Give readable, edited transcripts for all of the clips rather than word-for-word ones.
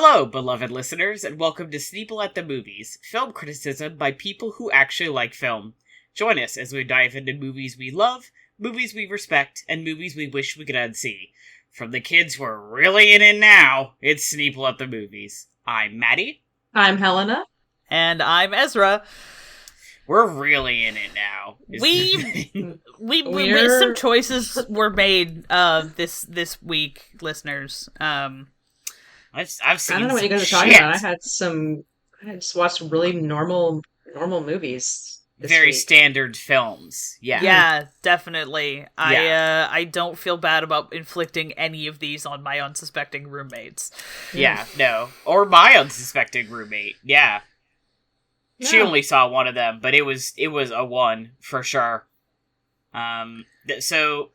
Hello, beloved listeners, and welcome to Sneople at the Movies, film criticism by people who actually like film. Join us as we dive into movies we love, movies we respect, and movies we wish we could unsee. From the kids who are really in it now, it's Sneople at the Movies. I'm Matty. I'm Helena. And I'm Ezra. We're really in it now. Some choices were made this week, listeners. I've seen. I don't know what you guys are talking about. I just watched really normal movies. Very week. standard films. Yeah. Yeah, definitely. Yeah. I don't feel bad about inflicting any of these on my unsuspecting roommates. Yeah, no. Or my unsuspecting roommate. Yeah. She only saw one of them, but it was a one for sure. So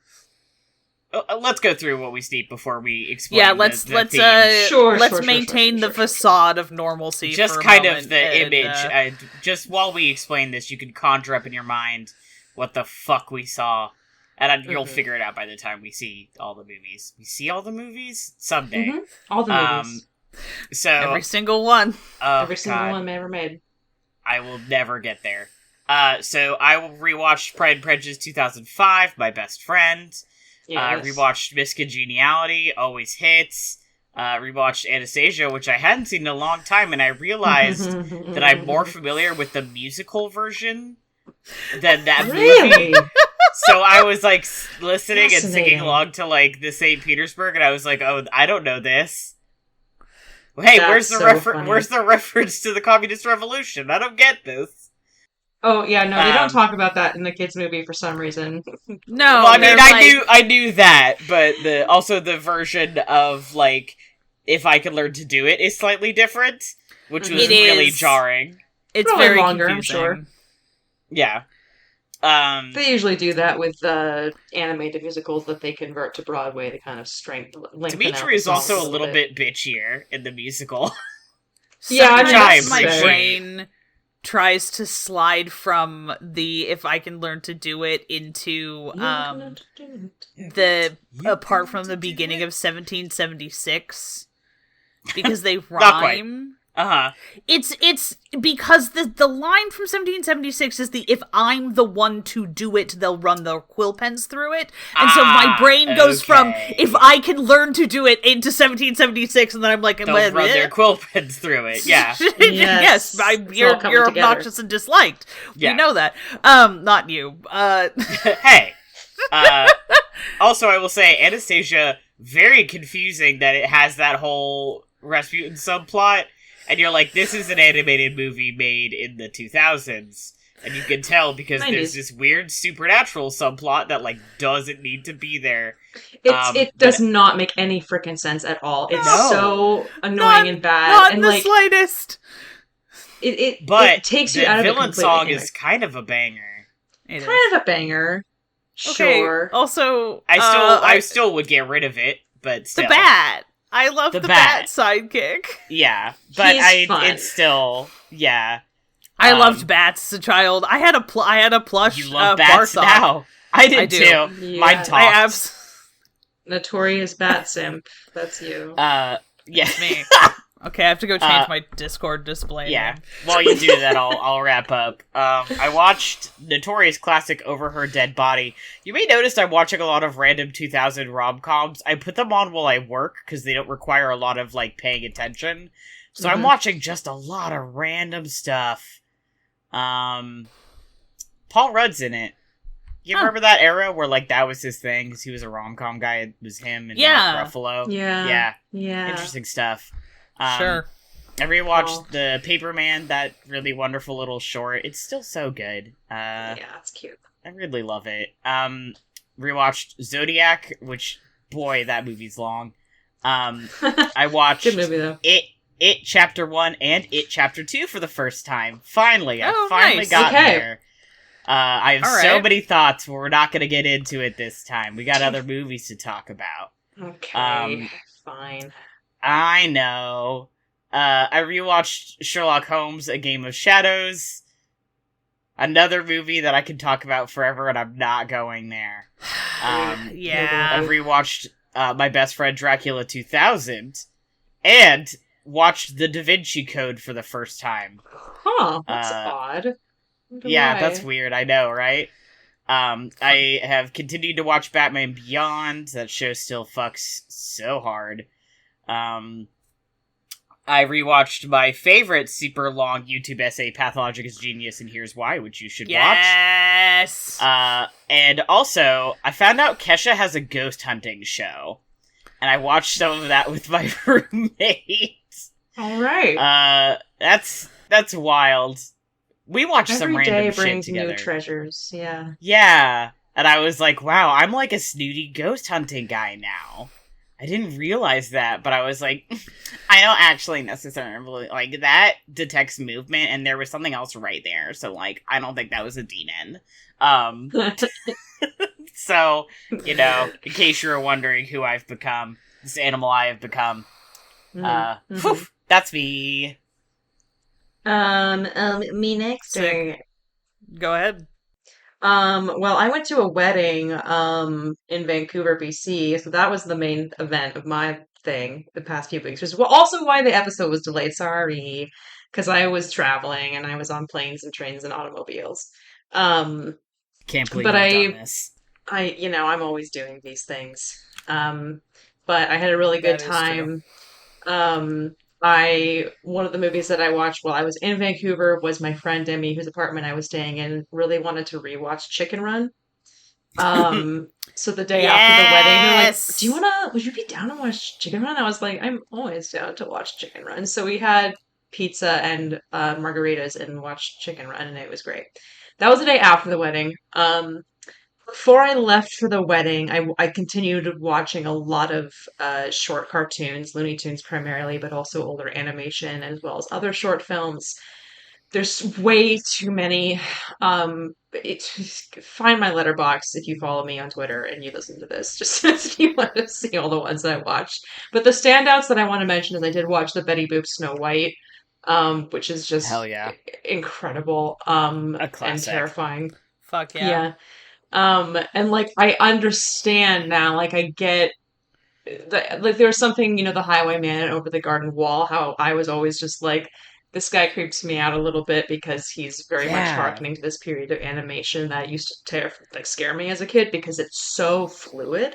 let's go through what we see before we explain. Yeah, let's maintain the facade of normalcy. Just for a kind moment of the image. Just while we explain this, you can conjure up in your mind what the fuck we saw, and you'll figure it out by the time we see all the movies. We see all the movies someday. Mm-hmm. All the movies. So every single one. Every single one ever made. I will never get there. So I rewatched Pride and Prejudice 2005, My Best Friend. Yes. Rewatched Miss Congeniality, always hits. Rewatched Anastasia, which I hadn't seen in a long time, and I realized that I'm more familiar with the musical version than that movie. So I was like listening and singing along to like the St. Petersburg, and I was like, "Oh, I don't know this." Hey, where's the reference to the Communist Revolution? I don't get this. Oh yeah, no, they don't talk about that in the kids' movie for some reason. No, well, I mean, I knew that, but the version of like, if I could learn to do it is slightly different, which was really jarring. It's probably very longer, confusing. I'm sure. Yeah. They usually do that with animated musicals that they convert to Broadway to kind of Dimitri is also a little bit bitchier in the musical. My brain tries to slide from the if I can learn to do it into the apart from the beginning of 1776 because they rhyme. It's because the line from 1776 is the if I'm the one to do it, they'll run their quill pens through it. And so my brain goes from if I can learn to do it into 1776, and then I'm like, they'll run their quill pens through it. Yeah. Yes, you're obnoxious and disliked. Yeah. We know that. Not you. Hey. Also, I will say Anastasia, very confusing that it has that whole Rasputin subplot. And you're like, this is an animated movie made in the 2000s. And you can tell because there's this weird supernatural subplot that, like, doesn't need to be there. It does not make any freaking sense at all. It's so annoying and bad. Not and the slightest. It takes you out of it completely. The villain song is kind of a banger. Kind of a banger. Okay, sure. Also, I still would get rid of it, but still. The bat. I love the bat sidekick. Yeah, but it's still, I loved bats as a child. I had a plush. You love bats Barsock. Now. I did too. Yeah. Mine talked. Notorious Bat Simp. That's you. Yes, me. Okay, I have to go change my Discord display. Yeah, then. while you do that, I'll wrap up. I watched Notorious classic Over Her Dead Body. You may notice I'm watching a lot of random 2000 rom-coms. I put them on while I work, because they don't require a lot of, like, paying attention. So I'm watching just a lot of random stuff. Paul Rudd's in it. You remember that era where, like, that was his thing, because he was a rom-com guy? It was him and Mark Ruffalo. Yeah. Interesting stuff. Sure. I rewatched The Paperman, that really wonderful little short. It's still so good. Yeah, it's cute. I really love it. Rewatched Zodiac, which, boy, that movie's long. I watched Good movie, though. It Chapter 1 and It Chapter 2 for the first time. Finally. I nice. got there. I have so many thoughts, but we're not going to get into it this time. We got other movies to talk about. Okay, fine. I know. I rewatched Sherlock Holmes, A Game of Shadows. Another movie that I can talk about forever, and I'm not going there. I rewatched My Best Friend Dracula 2000. And watched the Da Vinci Code for the first time. Huh, that's odd. Yeah, that's weird, I know, right? I have continued to watch Batman Beyond. That show still fucks so hard. I rewatched my favorite super long YouTube essay, Pathologic is Genius, and Here's Why, which you should watch. Yes! And also, I found out Kesha has a ghost hunting show. And I watched some of that with my roommate. Alright. That's wild. We watched Every some random day shit brings together. new treasures, yeah. Yeah. And I was like, wow, I'm like a snooty ghost hunting guy now. I didn't realize that, but I was like, I don't actually necessarily, like, that detects movement, and there was something else right there, so, like, I don't think that was a demon. So, you know, in case you were wondering who I've become, this animal I have become, poof, that's me. Me next? Sick. Go ahead. Well, I went to a wedding, in Vancouver, BC, so that was the main event of my thing the past few weeks, which is also why the episode was delayed. Sorry, because I was traveling and I was on planes and trains and automobiles. Can't believe But you've done this. I'm always doing these things. But I had a really good That is time. One of the movies that I watched while I was in Vancouver was my friend Demi, whose apartment I was staying in, really wanted to rewatch Chicken Run. So the day after the wedding, they're like, would you be down to watch Chicken Run? I was like, I'm always down to watch Chicken Run. So we had pizza and margaritas and watched Chicken Run, and it was great. That was the day after the wedding. Before I left for the wedding, I continued watching a lot of short cartoons, Looney Tunes primarily, but also older animation as well as other short films. There's way too many. Find my letterbox if you follow me on Twitter and you listen to this, just if you want to see all the ones that I watched. But the standouts that I want to mention is I did watch the Betty Boop Snow White, which is just Hell yeah. incredible A and classic. terrifying. Fuck yeah. And like I understand now, like I get like there was something, the Highwayman and Over the Garden Wall, how I was always just like, this guy creeps me out a little bit because he's very much harkening to this period of animation that used to scare me as a kid because it's so fluid.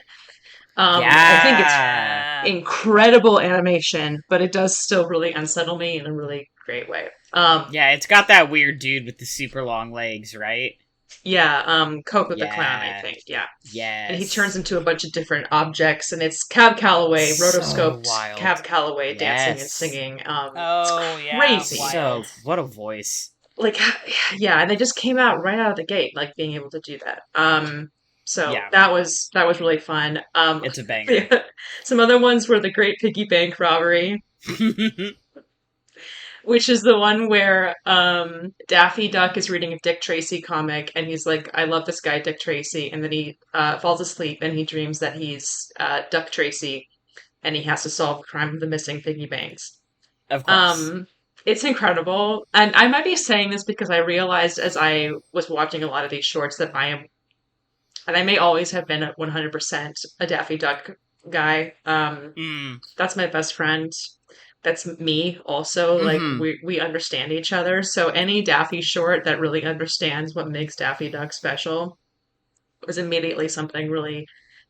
I think it's incredible animation, but it does still really unsettle me in a really great way. Yeah, it's got that weird dude with the super long legs, right? Yeah, Coco the Clown, I think, yeah. Yes. And he turns into a bunch of different objects, and it's Cab Calloway, rotoscoped Cab Calloway dancing and singing. It's crazy. So, what a voice. Like, yeah, and they just came out right out of the gate, like, being able to do that. So Yeah. that was really fun. It's a banger. Some other ones were The Great Piggy Bank Robbery. Which is the one where Daffy Duck is reading a Dick Tracy comic, and he's like, I love this guy, Dick Tracy, and then he falls asleep, and he dreams that he's Duck Tracy, and he has to solve the crime of the missing piggy banks. Of course. It's incredible, and I might be saying this because I realized as I was watching a lot of these shorts that I am, and I may always have been 100% a Daffy Duck guy. That's my best friend. That's me also. Like we understand each other. So any Daffy short that really understands what makes Daffy Duck special is immediately something really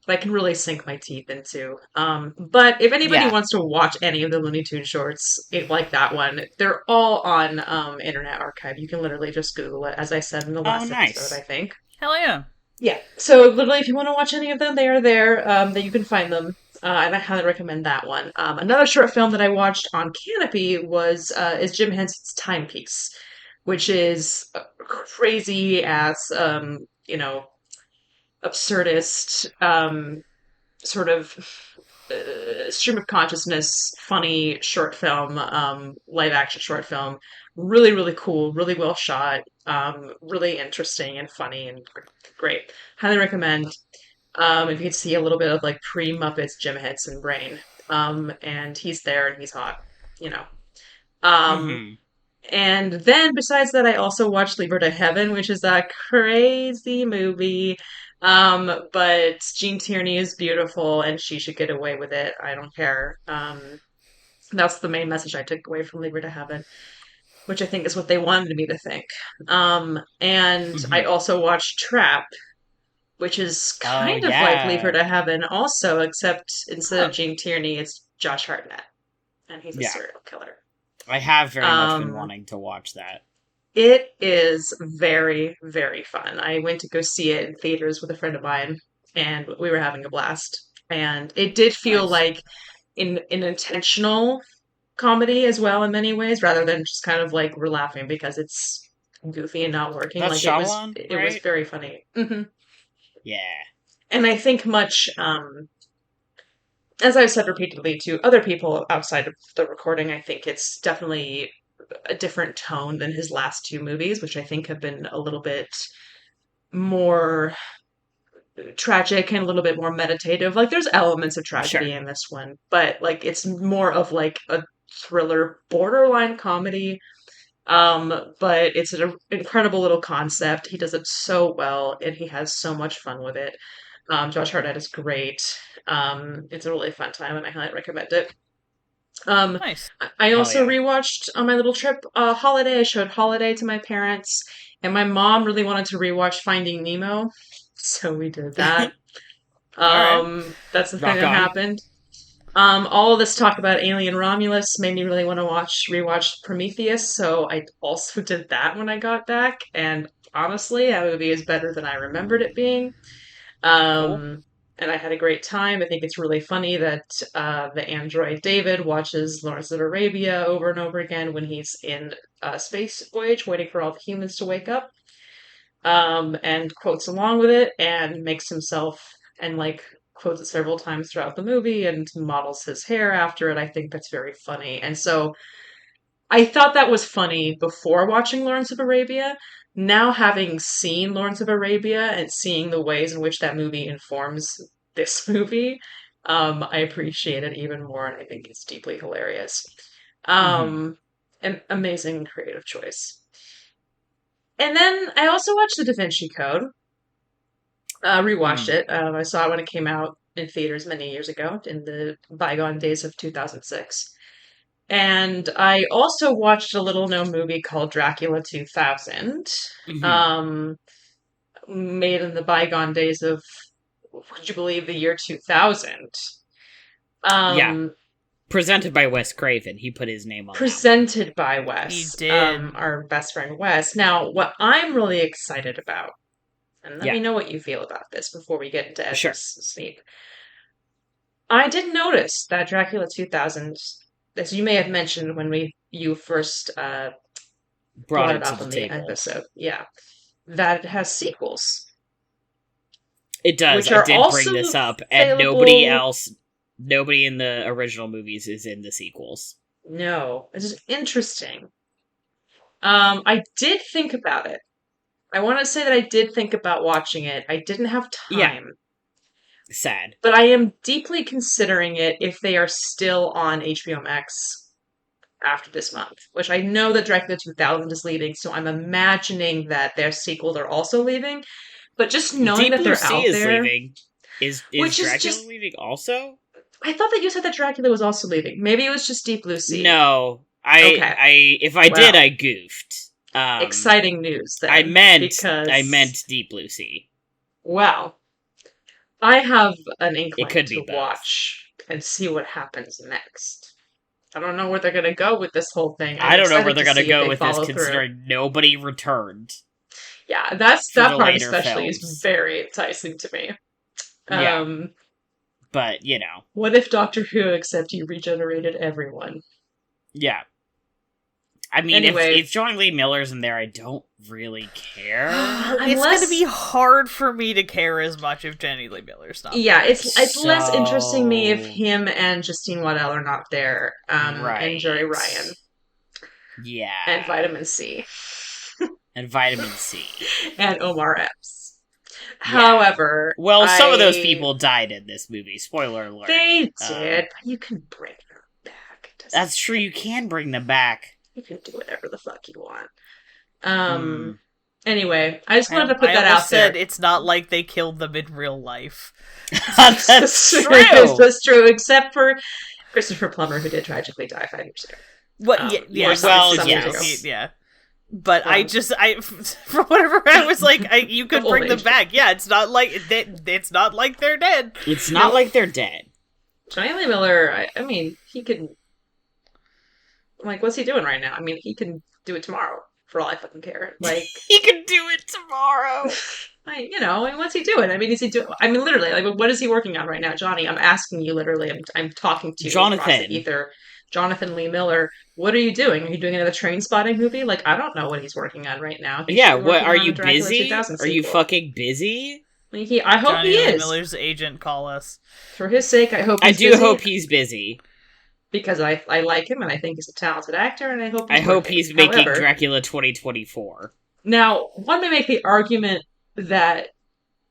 that I can really sink my teeth into. But if anybody wants to watch any of the Looney Tunes shorts, like that one, they're all on Internet Archive. You can literally just Google it, as I said in the last episode, I think. Hell yeah. Yeah. So literally, if you want to watch any of them, they are there. That you can find them. And I highly recommend that one. Another short film that I watched on Canopy is Jim Henson's Timepiece, which is a crazy ass, absurdist, sort of stream of consciousness, funny short film, live action short film. Really, really cool, really well shot, really interesting and funny and great. Highly recommend. If you could see a little bit of like pre-Muppets Jim Henson brain. And he's there and he's hot, And then besides that, I also watched Leave Her to Heaven, which is that crazy movie. But Jean Tierney is beautiful and she should get away with it. I don't care. That's the main message I took away from Leave Her to Heaven, which I think is what they wanted me to think. And I also watched Trap, which is kind of like Leave Her to Heaven also, except instead of Gene Tierney, it's Josh Hartnett, and he's a serial killer. I have very much been wanting to watch that. It is very, very fun. I went to go see it in theaters with a friend of mine, and we were having a blast. And it did feel like an intentional comedy as well in many ways, rather than just kind of like we're laughing because it's goofy and not working. That's like Shyamalan, it was very funny. Mm-hmm. Yeah. And I think much, as I've said repeatedly to other people outside of the recording, I think it's definitely a different tone than his last two movies, which I think have been a little bit more tragic and a little bit more meditative. Like there's elements of tragedy in this one, but like it's more of like a thriller, borderline comedy. But it's an incredible little concept. He does it so well, and he has so much fun with it. Josh Hartnett is great. It's a really fun time, and I highly recommend it. Nice. I also rewatched on my little trip Holiday. I showed Holiday to my parents, and my mom really wanted to rewatch Finding Nemo, so we did that. That's the thing that happened. All of this talk about Alien Romulus made me really want to rewatch Prometheus, so I also did that when I got back, and honestly, that movie is better than I remembered it being. Cool. And I had a great time. I think it's really funny that the android David watches Lawrence of Arabia over and over again when he's in a space voyage, waiting for all the humans to wake up, and quotes along with it, and makes himself, and like quotes it several times throughout the movie, and models his hair after it. I think that's very funny. And so I thought that was funny before watching Lawrence of Arabia. Now, having seen Lawrence of Arabia and seeing the ways in which that movie informs this movie, I appreciate it even more, and I think it's deeply hilarious. An amazing creative choice. And then I also watched the Da Vinci Code. Rewatched it. I saw it when it came out in theaters many years ago, in the bygone days of 2006. And I also watched a little-known movie called Dracula 2000, made in the bygone days of, would you believe, the year 2000. Presented by Wes Craven. He put his name on Presented by Wes. He did. Our best friend Wes. Now, what I'm really excited about, and let me know what you feel about this before we get into Ezra's sneak. I did notice that Dracula 2000, as you may have mentioned when you first brought it up on the episode, that it has sequels. It does. I did bring this up, and nobody in the original movies is in the sequels. No, this is interesting. I did think about it. I want to say that I did think about watching it. I didn't have time. Yeah. Sad. But I am deeply considering it if they are still on HBO Max after this month, which I know that Dracula 2000 is leaving, so I'm imagining that their sequels are also leaving. But just knowing that they're out there... leaving. Is Dracula leaving also? I thought that you said that Dracula was also leaving. Maybe it was just Deep Blue Sea. No. If I did, I goofed. Exciting news, then. I meant Deep Blue Sea. Well, I have an inkling to both. watch and see what happens next. I don't know where they're going to go with this whole thing. I don't know where they're going to go with this, considering nobody returned. Yeah, that part especially is very enticing to me. But, you know. What if Doctor Who, except you regenerated everyone? Yeah. I mean, if John Lee Miller's in there, I don't really care. It's going to be hard for me to care as much if Jenny Lee Miller's not there. Yeah, it's less interesting me if him and Justine Waddell are not there. And Jerry Ryan. Yeah. And Vitamin C. And Omar Epps. Yeah. However... Well, some of those people died in this movie. Spoiler alert. They did, but you can bring them back. That's true, you can bring them back. You can do whatever the fuck you want. Anyway, I just wanted to put that out there. It's not like they killed them in real life. That's true. That's true, except for Christopher Plummer, who did tragically die 5 years ago. What? Yeah. But for whatever I was like, you could bring them back. Yeah, it's not like it's not like they're dead. It's not like they're dead. Johnny Lee Miller, I mean, he can. Like, what's he doing right now? I mean, he can do it tomorrow. For all I fucking care. Like he can do it tomorrow. What's he doing? I mean, is he doing? I mean, literally, like, what is he working on right now, Johnny? I'm asking you, literally. I'm talking to you, Jonathan. Ether, Jonathan Lee Miller. What are you doing? Are you doing another Train Spotting movie? Like, I don't know what he's working on right now. What are you busy? Are you fucking busy? I hope Johnny he is. Lee Miller's agent, call us. For his sake, I hope. I do hope he's busy. Because I like him and I think he's a talented actor and I hope he's making Dracula 2024. Now, one may make the argument that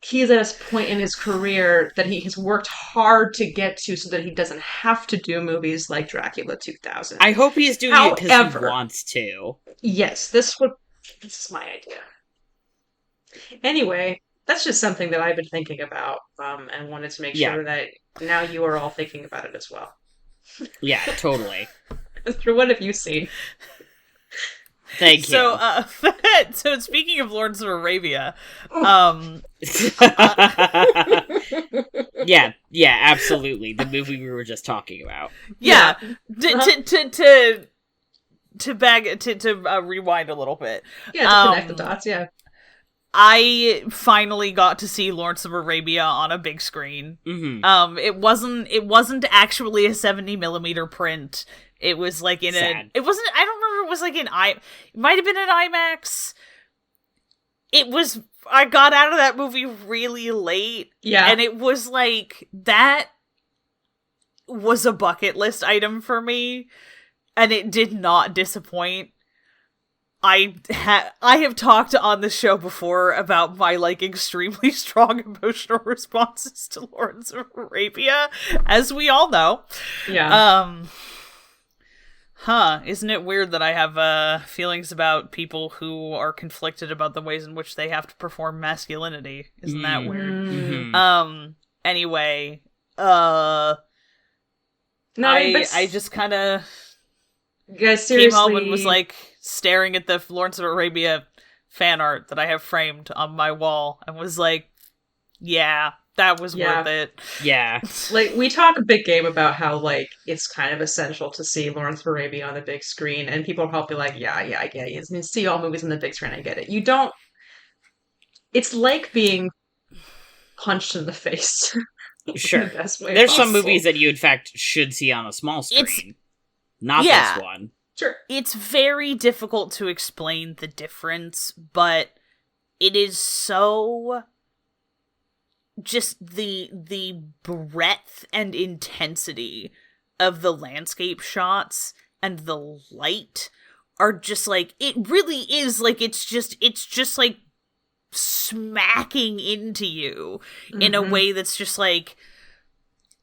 he's at a point in his career that he has worked hard to get to so that he doesn't have to do movies like Dracula 2000. I hope he's doing it because he wants to. Yes, this is my idea. Anyway, that's just something that I've been thinking about and wanted to make sure that now you are all thinking about it as well. Yeah, totally. Through what have you seen? Thank you. So speaking of Lawrence of Arabia, yeah, absolutely. The movie we were just talking about. Yeah. To rewind a little bit. Yeah, to connect the dots, yeah. I finally got to see Lawrence of Arabia on a big screen. Mm-hmm. It wasn't actually a 70mm print. It was like in it wasn't, I don't remember, it was like it might have been an IMAX. I got out of that movie really late. Yeah. And it was like, that was a bucket list item for me. And it did not disappoint. I have talked on the show before about my, like, extremely strong emotional responses to Lawrence of Arabia, as we all know. Yeah. Isn't it weird that I have feelings about people who are conflicted about the ways in which they have to perform masculinity? Isn't that weird? Mm-hmm. Anyway, I just kind of guys seriously came home and was like staring at the Lawrence of Arabia fan art that I have framed on my wall and was like, yeah, that was worth it. Yeah. Like, we talk a big game about how, like, it's kind of essential to see Lawrence of Arabia on the big screen, and people will probably be like, yeah, I get it. You see all movies on the big screen, I get it. You don't... It's like being punched in the face. Sure. The best way There's possible. some movies that you, in fact, should see on a small screen. Not this one. Sure. It's very difficult to explain the difference, but it is so... just the breadth and intensity of the landscape shots and the light are just like, it really is like, it's just like smacking into you in a way that's just like,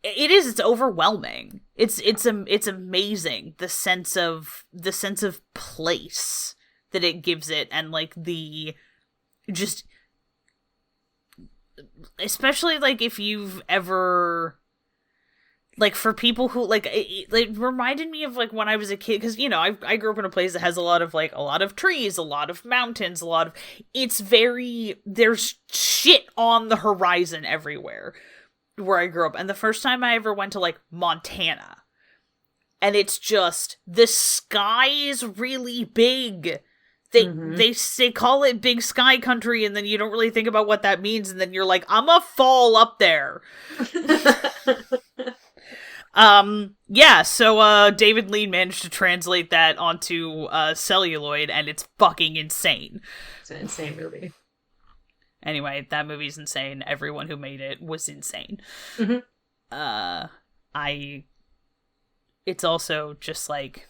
it's overwhelming. It's amazing, the sense of place that it gives it, and like the just, especially like if you've ever, like, for people who like it reminded me of like when I was a kid, because I grew up in a place that has a lot of trees, a lot of mountains, there's shit on the horizon everywhere where I grew up. And the first time I ever went to like Montana, and it's just, the sky is really big. They call it big sky country, and then you don't really think about what that means, and then you're like, I'ma fall up there. So David Lean managed to translate that onto celluloid, and it's fucking insane. It's an insane movie. Anyway, that movie's insane. Everyone who made it was insane. Mm-hmm. It's also just like,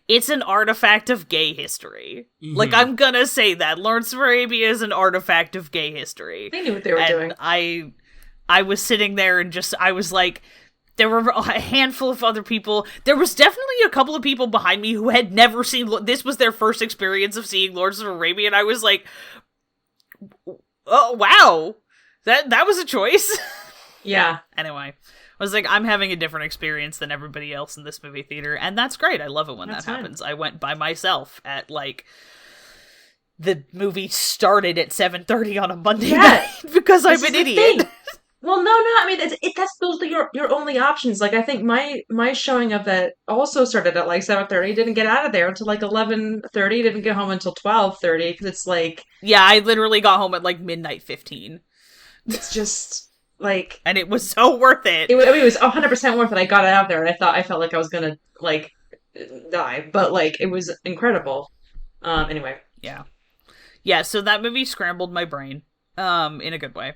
it's an artifact of gay history. Mm-hmm. Like, I'm gonna say that. Lawrence of Arabia is an artifact of gay history. They knew what they were doing. I was sitting there and just, I was like, there were a handful of other people. There was definitely a couple of people behind me who had never seen, this was their first experience of seeing Lawrence of Arabia, and I was like, oh, wow. That was a choice. Yeah. Anyway, I was like, I'm having a different experience than everybody else in this movie theater, and that's great. I love it when that happens. I went by myself at, like, the movie started at 7:30 on a Monday night because I'm an idiot. Well, no. I mean, that's those are your only options. Like, I think my showing of that also started at like 7:30. Didn't get out of there until like 11:30. Didn't get home until 12:30 because it's like, yeah, I literally got home at like midnight 15. It's just like, and it was so worth it. It was 100% worth it. I got out there and I felt like I was gonna like die, but like it was incredible. Anyway, yeah. So that movie scrambled my brain. In a good way.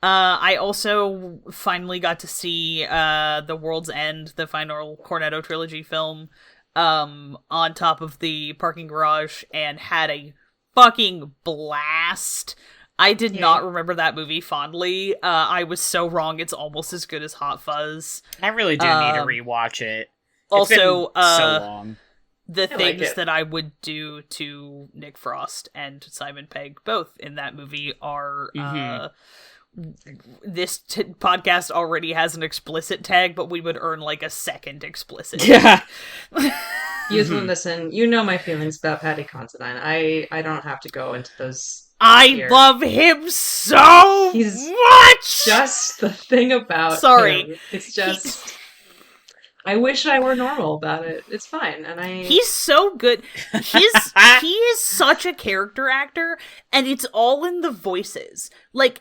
I also finally got to see The World's End, the final Cornetto trilogy film, on top of the parking garage, and had a fucking blast. I did not remember that movie fondly. I was so wrong. It's almost as good as Hot Fuzz. I really do need to rewatch it. Also, it's been so long. The things that I would do to Nick Frost and Simon Pegg, both in that movie, are this podcast already has an explicit tag, but we would earn like a second explicit. Yeah. You listen. You know my feelings about Paddy Considine. I don't have to go into those. I love him so much. Just the thing about him. It's just. I wish I were normal about it. It's fine, and he's so good. He is such a character actor, and it's all in the voices. Like,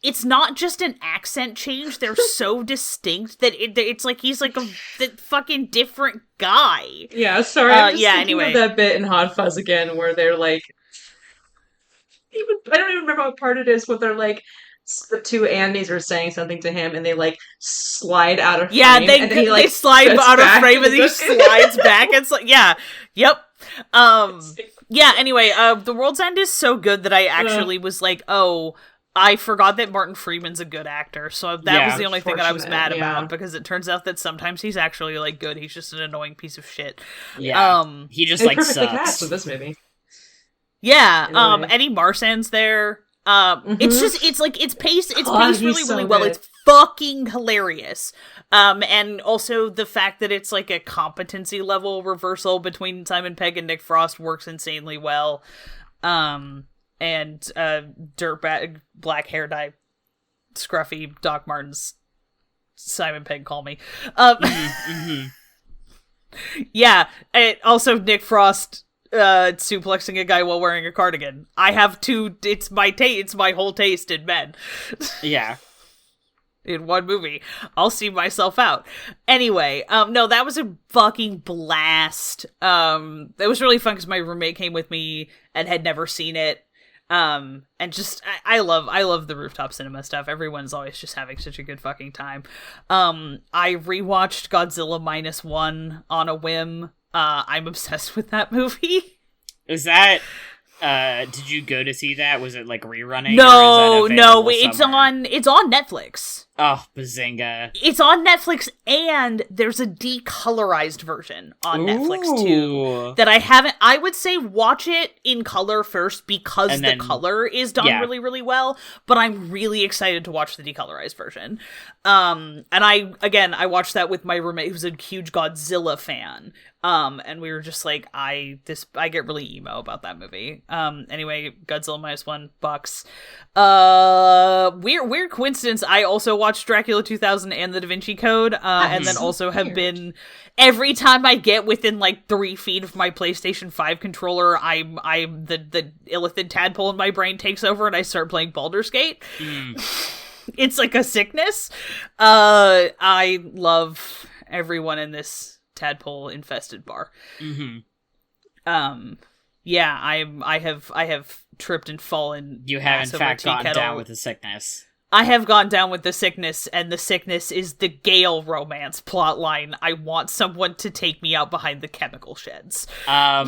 it's not just an accent change. They're so distinct that it's like he's like a fucking different guy. Yeah, sorry. I'm just thinking anyway. of that bit in Hot Fuzz again, where they're like, I don't even remember what part it is, but they're like, the two Andys are saying something to him, and they like slide out of frame. Yeah, they slide out of frame, and he slides back. It's like, yep. Yeah. Anyway, The World's End is so good that I actually was like, oh, I forgot that Martin Freeman's a good actor. So that was the only thing that I was mad about, because it turns out that sometimes he's actually like good. He's just an annoying piece of shit. Yeah. He just like sucks. Cast with this movie. Yeah. Eddie Marsan's there. It's just, it's paced really well. It's fucking hilarious. And also the fact that it's like a competency level reversal between Simon Pegg and Nick Frost works insanely well. And dirtbag black hair dye, scruffy Doc Martens, Simon Pegg call me. Yeah. And also Nick Frost suplexing a guy while wearing a cardigan. I have it's my whole taste in men. Yeah. In one movie. I'll see myself out. Anyway, no, that was a fucking blast. It was really fun because my roommate came with me and had never seen it. And just, I love the rooftop cinema stuff. Everyone's always just having such a good fucking time. I rewatched Godzilla -1 on a whim. I'm obsessed with that movie. Is that, did you go to see that? Was it like rerunning? No, it's on Netflix. Oh, bazinga. It's on Netflix, and there's a decolorized version on Netflix too that I would say watch it in color first because the color is done really, really well, but I'm really excited to watch the decolorized version. And I watched that with my roommate who's a huge Godzilla fan. And we were just like, I get really emo about that movie. Anyway, Godzilla -1 bucks. Weird coincidence. I also watched Dracula 2000 and the Da Vinci Code, and then also have been, every time I get within like 3 feet of my PlayStation 5 controller, I'm the illithid tadpole in my brain takes over and I start playing Baldur's Gate. It's like a sickness. I love everyone in this tadpole infested bar. Yeah, I have tripped and fallen. You have in fact gone down with the sickness. I have gone down with the sickness, and the sickness is the Gale romance plotline. I want someone to take me out behind the chemical sheds. I'm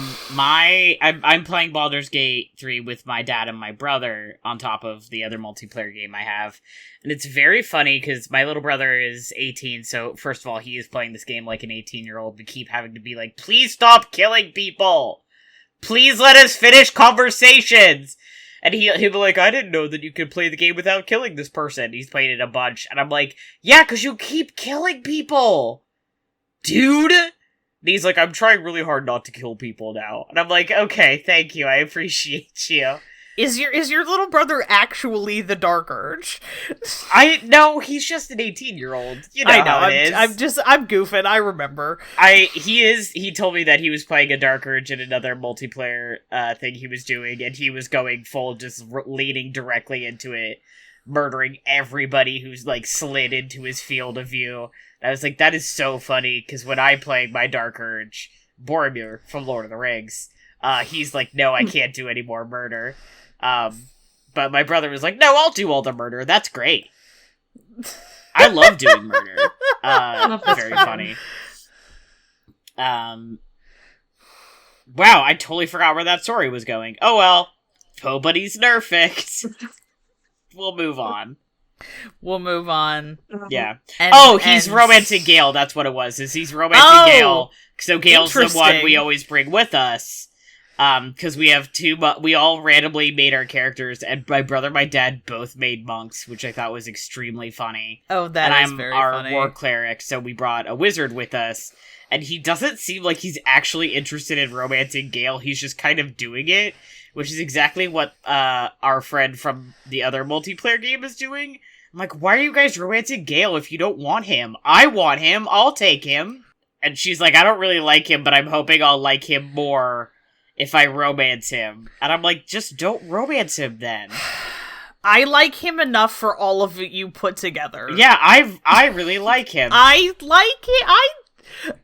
playing Baldur's Gate 3 with my dad and my brother on top of the other multiplayer game I have. And it's very funny because my little brother is 18, so first of all, he is playing this game like an 18-year-old. We keep having to be like, please stop killing people! Please let us finish conversations! And he'll be like, I didn't know that you could play the game without killing this person. He's played it a bunch. And I'm like, yeah, because you keep killing people! Dude! And he's like, I'm trying really hard not to kill people now. And I'm like, okay, thank you, I appreciate you. Is your little brother actually the Dark Urge? No, he's just an 18-year-old. You know, how it is. I'm goofing, I remember. He told me that he was playing a Dark Urge in another multiplayer thing he was doing, and he was going full, just leading directly into it, murdering everybody who's, like, slid into his field of view. And I was like, that is so funny, because when I'm playing my Dark Urge, Boromir from Lord of the Rings, he's like, no, I can't do any more murder. But my brother was like, no, I'll do all the murder. That's great. I love doing murder. Very funny. Wow, I totally forgot where that story was going. Oh well. Nobody's nerfed. We'll move on. Yeah. He's romancing Gale. That's what it was. He's romancing Gale. So Gale's the one we always bring with us. Because we have we all randomly made our characters, and my brother and my dad both made monks, which I thought was extremely funny. Oh, that is very funny. And I'm our war cleric, so we brought a wizard with us, and he doesn't seem like he's actually interested in romancing Gale, he's just kind of doing it, which is exactly what our friend from the other multiplayer game is doing. I'm like, why are you guys romancing Gale if you don't want him? I want him, I'll take him. And she's like, I don't really like him, but I'm hoping I'll like him more if I romance him. And I'm like, just don't romance him then. I like him enough for all of you put together. Yeah, I really like him. I like it.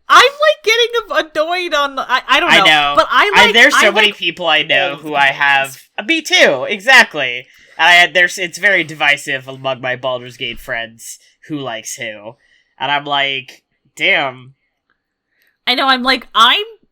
I'm like getting annoyed on. I don't know. I know, but there's so many people I know who I have. Me too, exactly. It's very divisive among my Baldur's Gate friends who likes who, and I'm like, damn. I know. I'm like,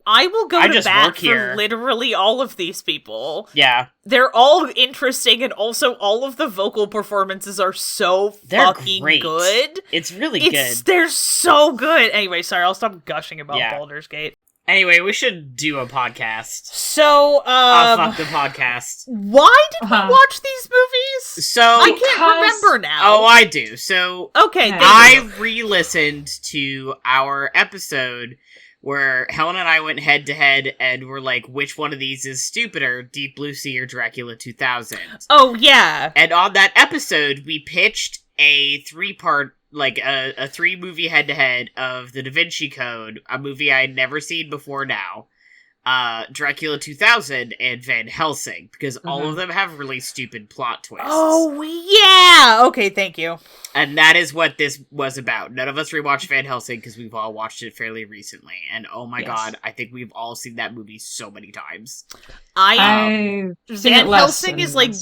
I will go to bat for literally all of these people. Yeah. They're all interesting, and also all of the vocal performances are so fucking good. It's really good. They're so good. Anyway, sorry, I'll stop gushing about Baldur's Gate. Anyway, we should do a podcast. So, fuck the podcast. Why did we watch these movies? So, I can't remember now. Oh, I do. So, okay, I re-listened to our episode where Helen and I went head-to-head and were like, which one of these is stupider, Deep Blue Sea or Dracula 2000? Oh, yeah. And on that episode, we pitched a three-part, like, a three-movie head-to-head of the Da Vinci Code, a movie I had never seen before now, Dracula 2000, and Van Helsing, because all of them have really stupid plot twists. Oh, yeah! Okay, thank you. And that is what this was about. None of us rewatched Van Helsing because we've all watched it fairly recently. And oh my god, I think we've all seen that movie so many times. Van Helsing is like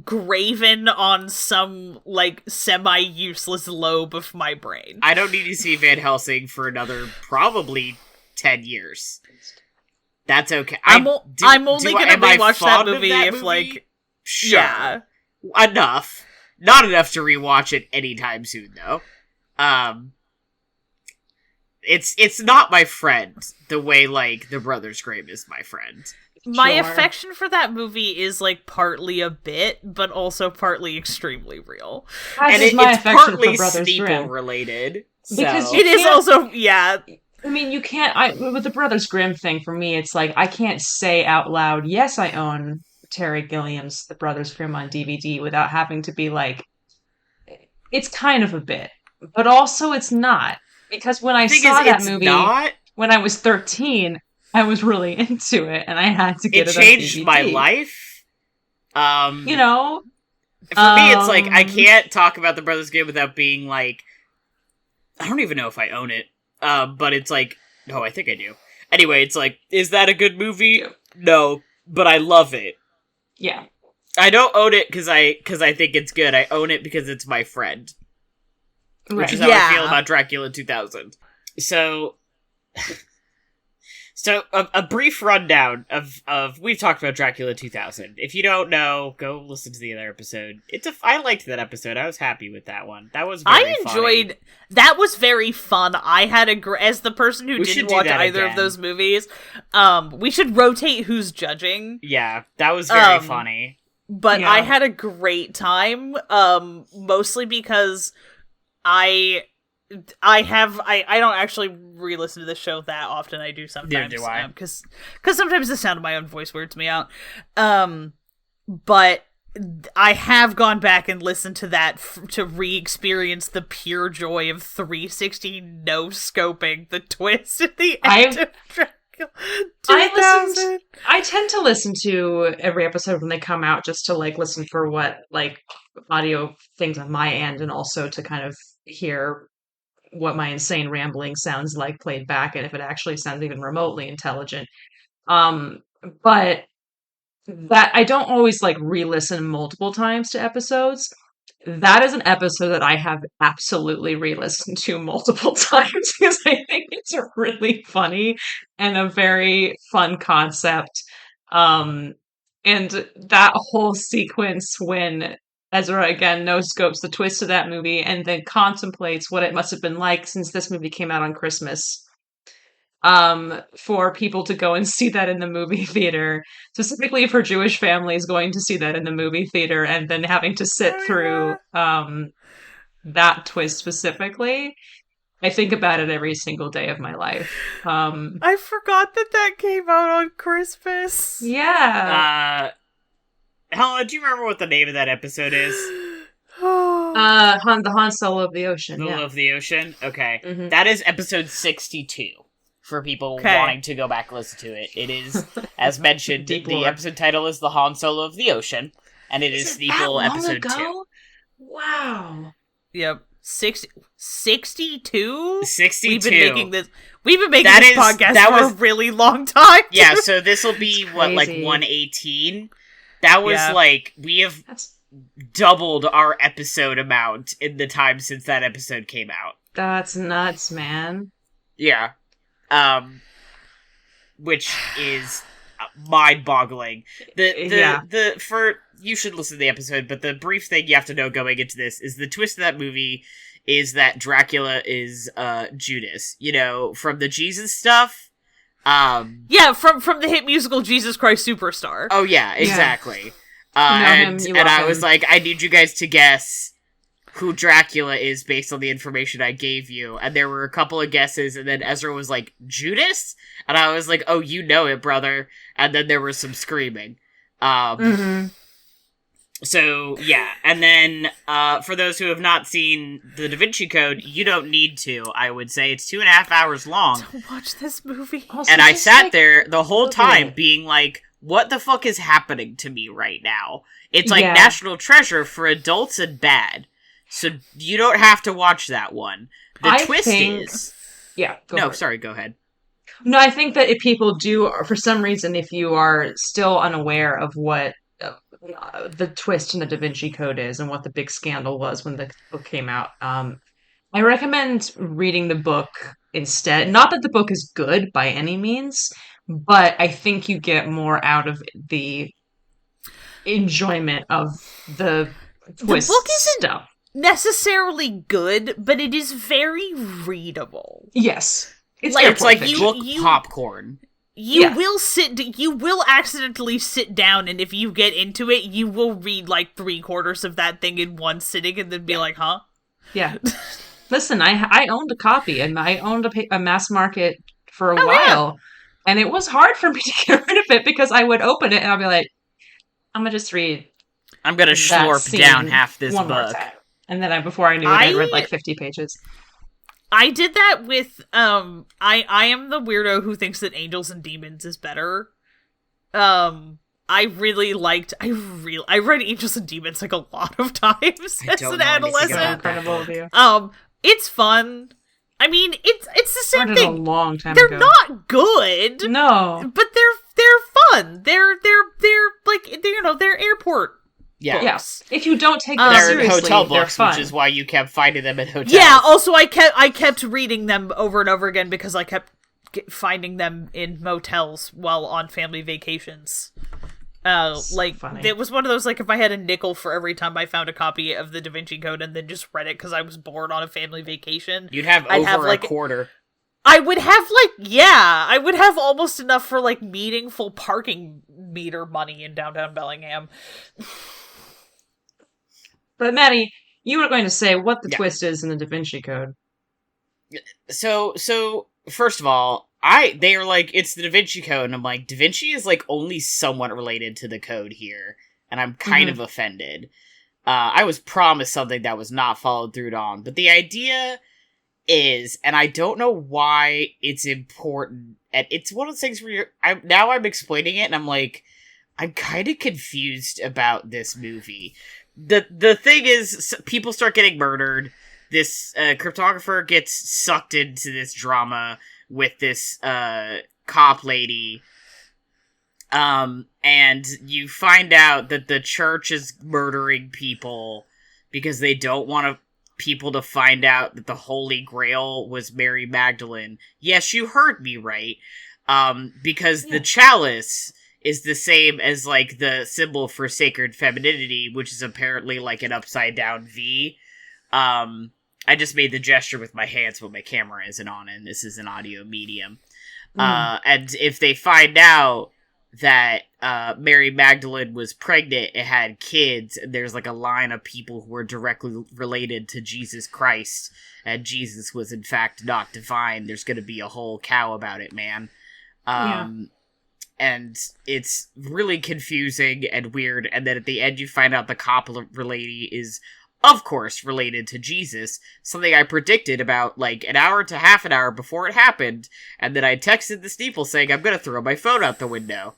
graven on some like semi-useless lobe of my brain. I don't need to see Van Helsing for another probably 10 years. That's okay. I'm only gonna rewatch that movie if like sure. Yeah. Enough. Not enough to rewatch it anytime soon, though. It's not my friend the way, like, The Brothers Grimm is my friend. My affection for that movie is, like, partly a bit, but also partly extremely real. And it's partly Sneople related. Because it is also, yeah. I mean, you can't, with the Brothers Grimm thing, for me, it's like, I can't say out loud, yes, I own Terry Gilliam's The Brothers Grimm on DVD without having to be like, it's kind of a bit, but also it's not. Because when I saw that movie, when I was 13, I was really into it, and I had to get it on DVD. It changed my life. You know? For me, it's like, I can't talk about The Brothers Grimm without being like, I don't even know if I own it, but it's like, no, I think I do. Anyway, it's like, is that a good movie? No, but I love it. Yeah. I don't own it because I think it's good. I own it because it's my friend. Which is how I feel about Dracula 2000. So So, a brief rundown of we've talked about Dracula 2000. If you don't know, go listen to the other episode. I liked that episode. I was happy with that one. That was very funny. That was very fun. I had as the person who didn't watch either of those movies, we should rotate who's judging. Yeah, that was very funny. But I had a great time, mostly because I don't actually re-listen to the show that often. I do sometimes. Neither do I. Because sometimes the sound of my own voice weirds me out. But I have gone back and listened to that to re-experience the pure joy of 360 no-scoping the twist at the end of Dracula 2000. I tend to listen to every episode when they come out just to, like, listen for what, like, audio things on my end, and also to kind of hear what my insane rambling sounds like played back, and if it actually sounds even remotely intelligent. But that I don't always like re-listen multiple times to episodes. That is an episode that I have absolutely re-listened to multiple times because I think it's a really funny and a very fun concept. And that whole sequence when Ezra again no-scopes the twist of that movie and then contemplates what it must have been like, since this movie came out on Christmas, for people to go and see that in the movie theater, specifically for Jewish families going to see that in the movie theater and then having to sit through that twist specifically. I think about it every single day of my life. I forgot that came out on Christmas. Yeah. Helen, do you remember what the name of that episode is? The Han Solo of the Ocean. Solo of the Ocean? Okay. Mm-hmm. That is episode 62 for people wanting to go back and listen to it. It is, as mentioned, the episode title is The Han Solo of the Ocean, and it is Sneople episode 2. Wow. Yep. 62? 62. We've been making this podcast for a really long time. Yeah, so this will be, what, like 118? That was we have doubled our episode amount in the time since that episode came out. That's nuts, man. Yeah. Which is mind-boggling. You should listen to the episode, but the brief thing you have to know going into this is the twist of that movie is that Dracula is Judas. You know, from the Jesus stuff. From the hit musical Jesus Christ Superstar. Oh yeah, exactly. And I was like, I need you guys to guess who Dracula is based on the information I gave you. And there were a couple of guesses, and then Ezra was like, Judas? And I was like, oh, you know it, brother. And then there was some screaming. So, yeah. And then, for those who have not seen the Da Vinci Code, you don't need to, I would say. It's 2.5 hours long. Don't watch this movie. Also, and I sat there the whole time being like, what the fuck is happening to me right now? It's like National Treasure for adults and bad. So you don't have to watch that one. The twist is... Yeah, go ahead. No, I think that if people do, for some reason, if you are still unaware of what the twist in the Da Vinci Code is and what the big scandal was when the book came out, I recommend reading the book instead. Not that the book is good by any means, but I think you get more out of the enjoyment of the twist the book isn't stuff. Necessarily good, but it is very readable. Yes. It's like book popcorn. You will accidentally sit down, and if you get into it, you will read like 3/4 of that thing in one sitting and then be like, huh? Yeah. Listen, I owned a copy, and I owned a mass market for a while, and it was hard for me to get rid of it because I would open it and I'd be like, I'm gonna just read. I'm gonna slurp down half this book. And then before I knew it, I read like 50 pages. I did that with, I am the weirdo who thinks that Angels and Demons is better. I really liked, I read Angels and Demons like a lot of times as an adolescent. It's fun. I mean, it's the same thing. A long time they're ago. not good. No. But they're fun. They're like, they're airport. Yeah. Yes. If you don't take them seriously, hotel books, they're fun. which is why you kept finding them at hotels. Yeah, also I kept reading them over and over again because I kept finding them in motels while on family vacations. Funny. It was one of those, like, if I had a nickel for every time I found a copy of the Da Vinci Code and then just read it because I was bored on a family vacation, you'd have a quarter. I would have almost enough for, like, meaningful parking meter money in downtown Bellingham. But Matty, you were going to say what the twist is in the Da Vinci Code. So first of all, they are like, it's the Da Vinci Code, and I'm like, Da Vinci is, like, only somewhat related to the code here, and I'm kind of offended. I was promised something that was not followed through on, but the idea is, and I don't know why it's important, and it's one of those things where I'm explaining it, and I'm like, I'm kind of confused about this movie. The thing is, people start getting murdered, this cryptographer gets sucked into this drama with this cop lady, and you find out that the church is murdering people because they don't want people to find out that the Holy Grail was Mary Magdalene. Yes, you heard me right. Because the chalice is the same as, like, the symbol for sacred femininity, which is apparently, like, an upside-down V. I just made the gesture with my hands when my camera isn't on, and this is an audio medium. And if they find out that Mary Magdalene was pregnant and had kids, and there's, like, a line of people who were directly related to Jesus Christ, and Jesus was, in fact, not divine, there's gonna be a whole cow about it, man. And it's really confusing and weird, and then at the end you find out the cop lady is, of course, related to Jesus, something I predicted about, like, an hour to half an hour before it happened, and then I texted the Sneople saying I'm gonna throw my phone out the window.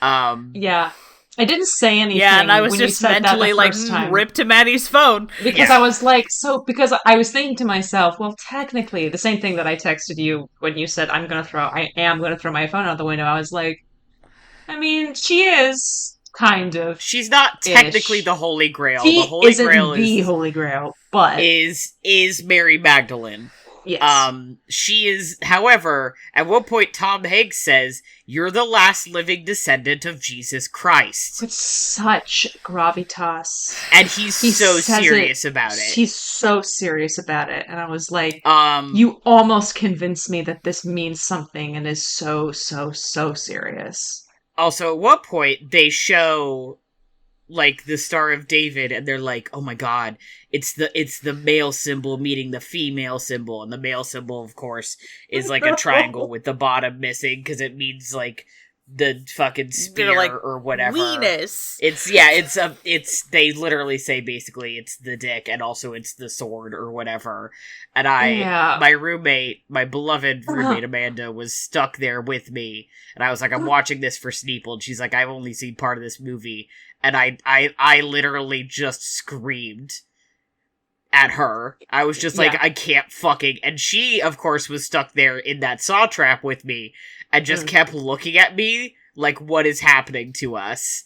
Yeah. I didn't say anything. Yeah, and I was just mentally, like, rip to Matty's phone. Because I was like, because I was thinking to myself, well, technically, the same thing that I texted you when you said, I am gonna throw my phone out the window, I was like, I mean, she is, kind of. She's not technically the Holy Grail. She the Holy isn't Grail the Holy Grail, but is Mary Magdalene. Yes. She is, however, at one point Tom Hanks says, "You're the last living descendant of Jesus Christ." With such gravitas. And he's so serious about it. He's so serious about it. And I was like, you almost convinced me that this means something and is so, so, so serious. Also, at one point, they show, like, the Star of David, and they're like, oh my god, it's the male symbol meeting the female symbol, and the male symbol, of course, is, like, a triangle with the bottom missing, because it means, like, the fucking spear, like, or whatever. Weenus. They literally say, basically, it's the dick, and also it's the sword, or whatever. And my beloved roommate Amanda, was stuck there with me, and I was like, I'm watching this for Sneople, and she's like, I've only seen part of this movie, and I literally just screamed at her. I was just like, I can't fucking... And she, of course, was stuck there in that saw trap with me, and just kept looking at me like, what is happening to us?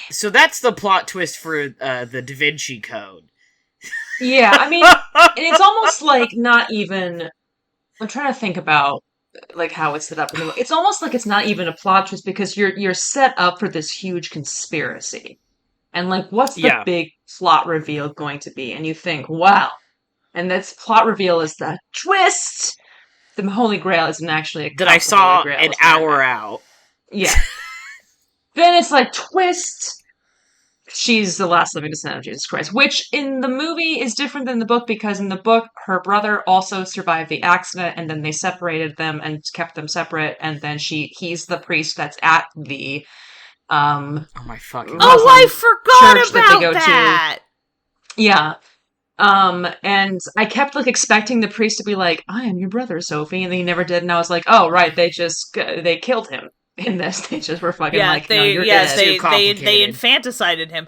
So that's the plot twist for the Da Vinci Code. Yeah, I mean, and it's almost like not even... I'm trying to think about, like, how it's set up. It's almost like it's not even a plot twist, because you're set up for this huge conspiracy. And, like, what's the big plot reveal going to be? And you think, wow. And this plot reveal is the twist! The Holy Grail isn't actually a cup. That I saw an hour out. Yeah. Then it's like, twist! She's the last living descendant of Jesus Christ. Which, in the movie, is different than the book, because in the book, her brother also survived the accident, and then they separated them and kept them separate, and then he's the priest that's at the... oh my fucking... Oh, I forgot about that! Yeah. And I kept, like, expecting the priest to be like, I am your brother, Sophie, and then he never did, and I was like, oh, right, they killed him in this. They just were fucking they infanticided him.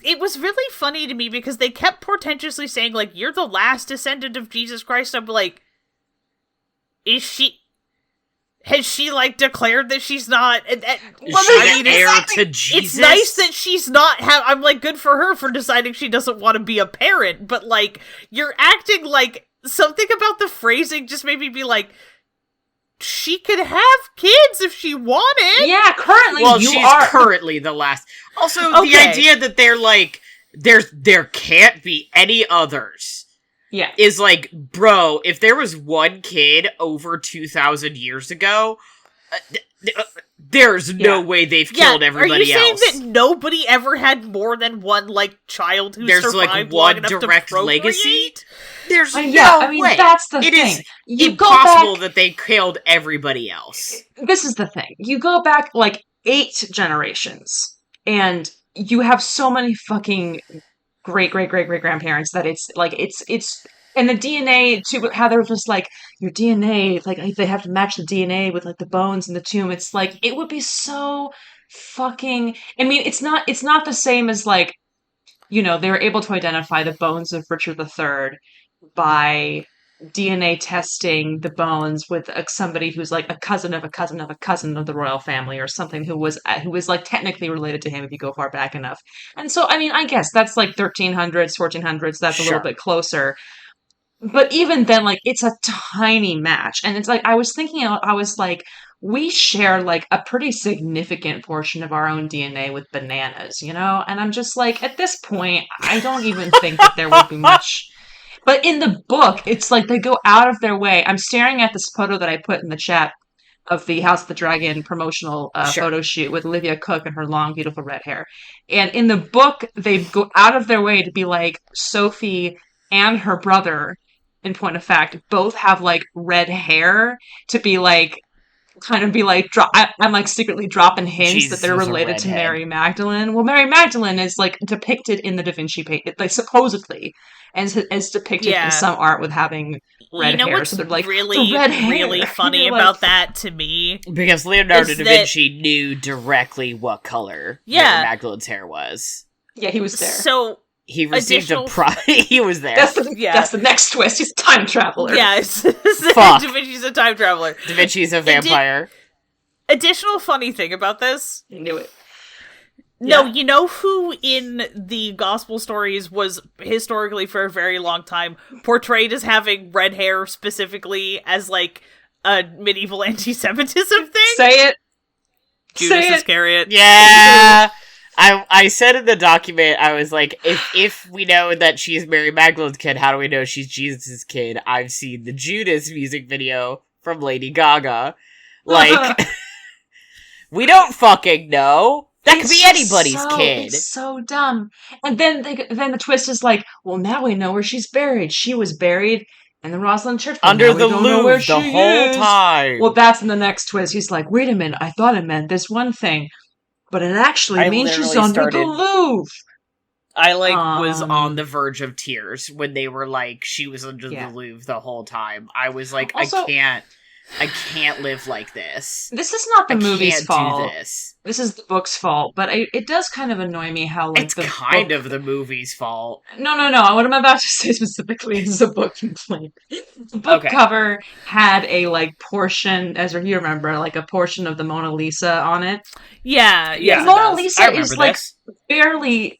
It was really funny to me, because they kept portentously saying, like, you're the last descendant of Jesus Christ. I'm like, has she, like, declared that she's not... heir to Jesus? It's nice that she's not... I'm like, good for her for deciding she doesn't want to be a parent, but, like, you're acting like something about the phrasing just made me be like, she could have kids if she wanted. Yeah, currently she's currently the last. Also, the idea that they're like, there can't be any others. Yeah. Is like, bro, if there was one kid over 2,000 years ago, there's no way they've killed everybody else. Are you saying that nobody ever had more than one, like, child who there's survived like long one enough direct to legacy? There's I mean, way. That's the it thing. Is impossible that they killed everybody else. This is the thing. You go back, like, 8 generations, and you have so many fucking great-great-great-great-grandparents that it's, like, it's and the DNA, too, how they're just like, your DNA, like, they have to match the DNA with, like, the bones in the tomb. It's like, it would be so fucking, I mean, it's not the same as, like, you know, they were able to identify the bones of Richard III by DNA testing the bones with somebody who's, like, a cousin of a cousin of a cousin of the royal family, or something who was like, technically related to him if you go far back enough. And so, I mean, I guess that's, like, 1300s, 1400s, that's a little bit closer. But even then, like, it's a tiny match. And it's like, I was like, we share, like, a pretty significant portion of our own DNA with bananas, you know? And I'm just like, at this point, I don't even think that there would be much. But in the book, it's like they go out of their way. I'm staring at this photo that I put in the chat of the House of the Dragon promotional photo shoot with Olivia Cooke and her long, beautiful red hair. And in the book, they go out of their way to be like, Sophie and her brother, in point of fact, both have, like, red hair to be, like, kind of be, like, I'm, like, secretly dropping hints that they're related to Mary Magdalene. Well, Mary Magdalene is, like, depicted in the Da Vinci painting, like, supposedly, as depicted in some art with having red hair. What's so they're like, really, really funny about that to me? Because Leonardo da Vinci knew directly what color Mary Magdalene's hair was. Yeah, he was there. So he received he was there. That's the next twist. He's a time traveler. Yeah, Da Vinci's a time traveler. Da Vinci's a vampire. Additional funny thing about this. I knew it. No, you know who in the gospel stories was historically for a very long time portrayed as having red hair specifically as, like, a medieval anti-Semitism thing? Say it. Judas Iscariot. Yeah. I said in the document, I was like, if we know that she's Mary Magdalene's kid, how do we know she's Jesus' kid? I've seen the Judas music video from Lady Gaga. Like, we don't fucking know. That could be anybody's kid. It's so dumb. And then the twist is like, well, now we know where she's buried. She was buried in the Rosslyn Church. Under the Louvre the whole time. Well, that's in the next twist. He's like, wait a minute, I thought it meant this one thing. But it actually means she's under the Louvre. I, like, was on the verge of tears when they were like, she was under the Louvre the whole time. I was like, also, I can't live like this. This is not the movie's fault. Do this. This is the book's fault. But it does kind of annoy me how, like, it's kind of the movie's fault. No. What I'm about to say specifically is a book complaint. The book cover had a, like, portion, as you remember, like, a portion of the Mona Lisa on it. Yeah. The Mona Lisa is, like, barely...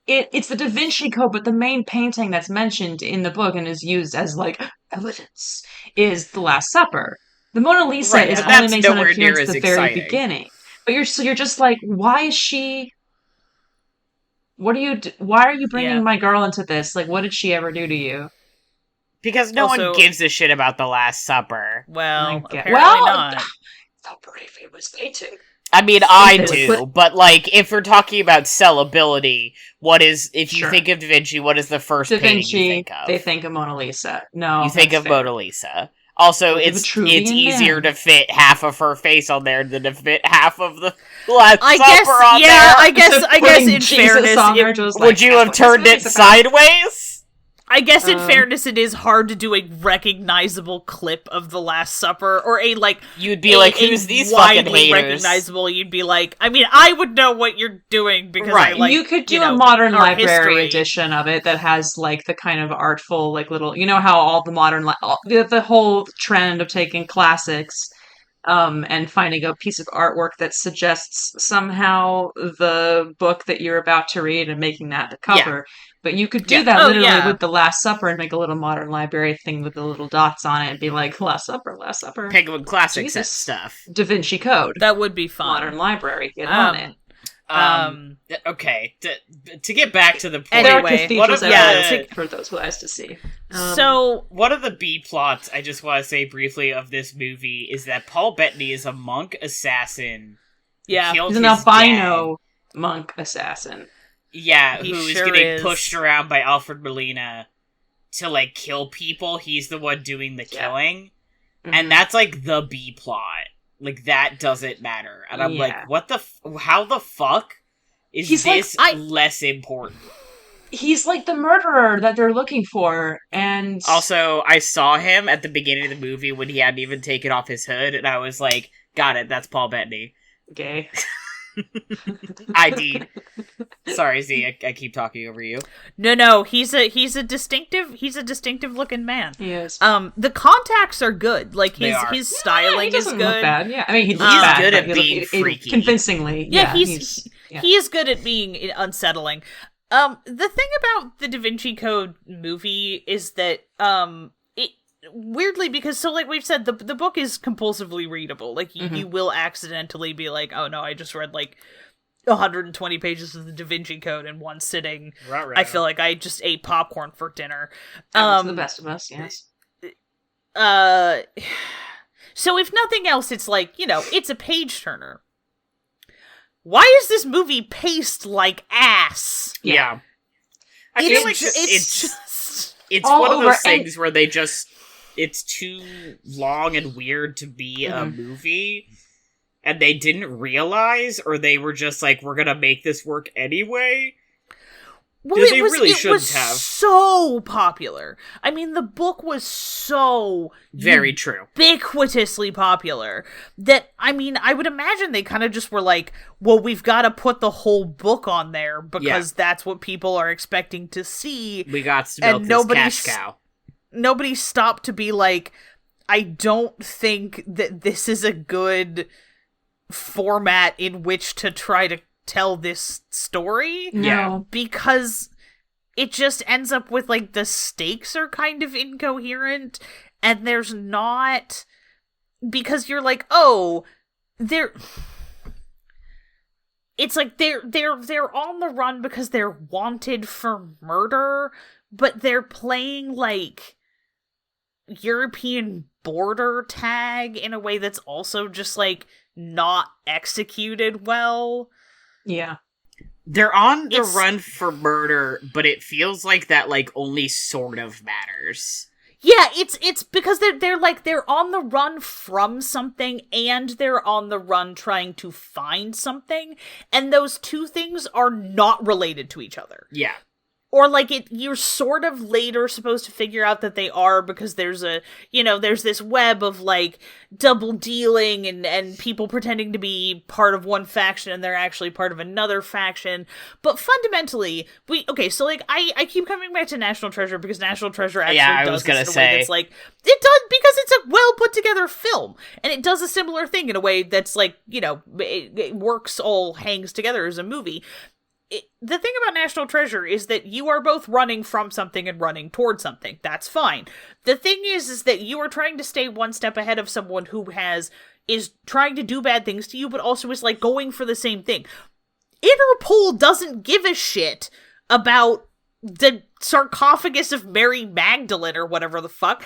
It's the Da Vinci Code, but the main painting that's mentioned in the book and is used as, like, evidence is The Last Supper. The Mona Lisa only makes an appearance at the very beginning. But you're just like, why is she... Why are you bringing my girl into this? Like, what did she ever do to you? Because no one gives a shit about The Last Supper. Well, apparently not. It's a pretty famous painting. I mean, I do, but, like, if we're talking about sellability, if you think of Da Vinci, what is the first painting you think of? They think of Mona Lisa. No, you think of Mona Lisa. Also, it's easier to fit half of her face on there than to fit half of the Last Supper on there. I guess in fairness, would you have turned it sideways? I guess in fairness, it is hard to do a recognizable clip of The Last Supper, or you'd be like, who's these fucking haters? Recognizable. You'd be like, I mean, I would know what you're doing because you could do a modern library edition of it that has, like, the kind of artful, like, little, you know how all the modern the whole trend of taking classics and finding a piece of artwork that suggests somehow the book that you're about to read and making that the cover. But you could do that literally with The Last Supper and make a little modern library thing with the little dots on it and be like, Last Supper, Last Supper. Penguin Classics stuff. Da Vinci Code. That would be fun. Modern library. Get on it. Okay, to get back to the point, anyway, for those who has to see. So, one of the B plots I just want to say briefly of this movie is that Paul Bettany is a monk assassin. Yeah, he's an albino monk assassin. Yeah, who's getting pushed around by Alfred Molina to like kill people. He's the one doing the killing, and that's like the B plot. Like, that doesn't matter. And I'm like, how the fuck is this less important? He's like the murderer that they're looking for, and... Also, I saw him at the beginning of the movie when he hadn't even taken off his hood, and I was like, got it, that's Paul Bettany. Gay. ID. Sorry, Z, I keep talking over you. No, he's a distinctive looking man. He is. The contacts are good. Like his styling is good. Look bad. Yeah, I mean he's good at being freaky. Convincingly. Yeah, he is good at being unsettling. The thing about the Da Vinci Code movie is that it weirdly, because so like we've said, the book is compulsively readable. Like you will accidentally be like, oh no, I just read like 120 pages of the Da Vinci Code in one sitting. Right. I feel like I just ate popcorn for dinner. That's the best of us, yes. So if nothing else, it's like, it's a page turner. Why is this movie paced like ass? Yeah. I feel like it's one of those things where it's too long and weird to be a movie, and they didn't realize, or they were just like, we're gonna make this work anyway. Well, it was so popular. I mean, the book was so very true, ubiquitously popular that, I mean, I would imagine they kind of just were like, well, we've got to put the whole book on there because that's what people are expecting to see. We got to milk this cash cow. Nobody stopped to be like, I don't think that this is a good format in which to try to tell this story. No. Because it just ends up with, like, the stakes are kind of incoherent, and there's not... Because you're like, oh, they're... It's like they're on the run because they're wanted for murder, but they're playing, like, European border tag in a way that's also just, like, not executed well. Yeah. They're on the run for murder, but it feels like that, like, only sort of matters. Yeah, it's because they're on the run from something, and they're on the run trying to find something, and those two things are not related to each other. Yeah. Or, like, you're sort of later supposed to figure out that they are, because there's there's this web of, like, double dealing and people pretending to be part of one faction and they're actually part of another faction. But fundamentally, so, like, I keep coming back to National Treasure because National Treasure actually does this in a way that's, like, it does, because it's a well-put-together film. And it does a similar thing in a way that's, like, it works, all hangs together as a movie. The thing about National Treasure is that you are both running from something and running towards something. That's fine. The thing is that you are trying to stay one step ahead of someone who is trying to do bad things to you, but also is, like, going for the same thing. Interpol doesn't give a shit about the sarcophagus of Mary Magdalene or whatever the fuck.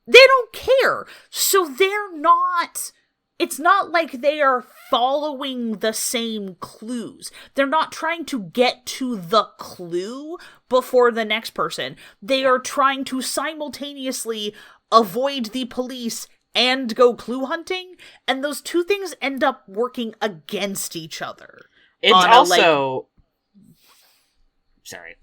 They don't care. So they're not... It's not like they are following the same clues. They're not trying to get to the clue before the next person. They are trying to simultaneously avoid the police and go clue hunting, and those two things end up working against each other. It's also... Sorry.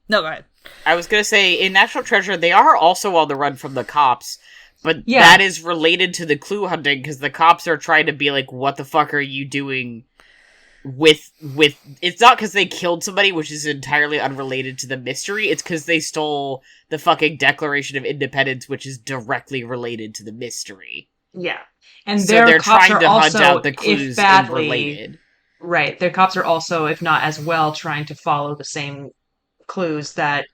No, go ahead. I was gonna say, in National Treasure, they are also on the run from the cops. But that is related to the clue hunting, because the cops are trying to be like, what the fuck are you doing with... It's not because they killed somebody, which is entirely unrelated to the mystery, it's because they stole the fucking Declaration of Independence, which is directly related to the mystery. Yeah. And so their they're cops trying are to hunt also, out the if clues badly, related. right, their cops are also, if not as well, trying to follow the same clues that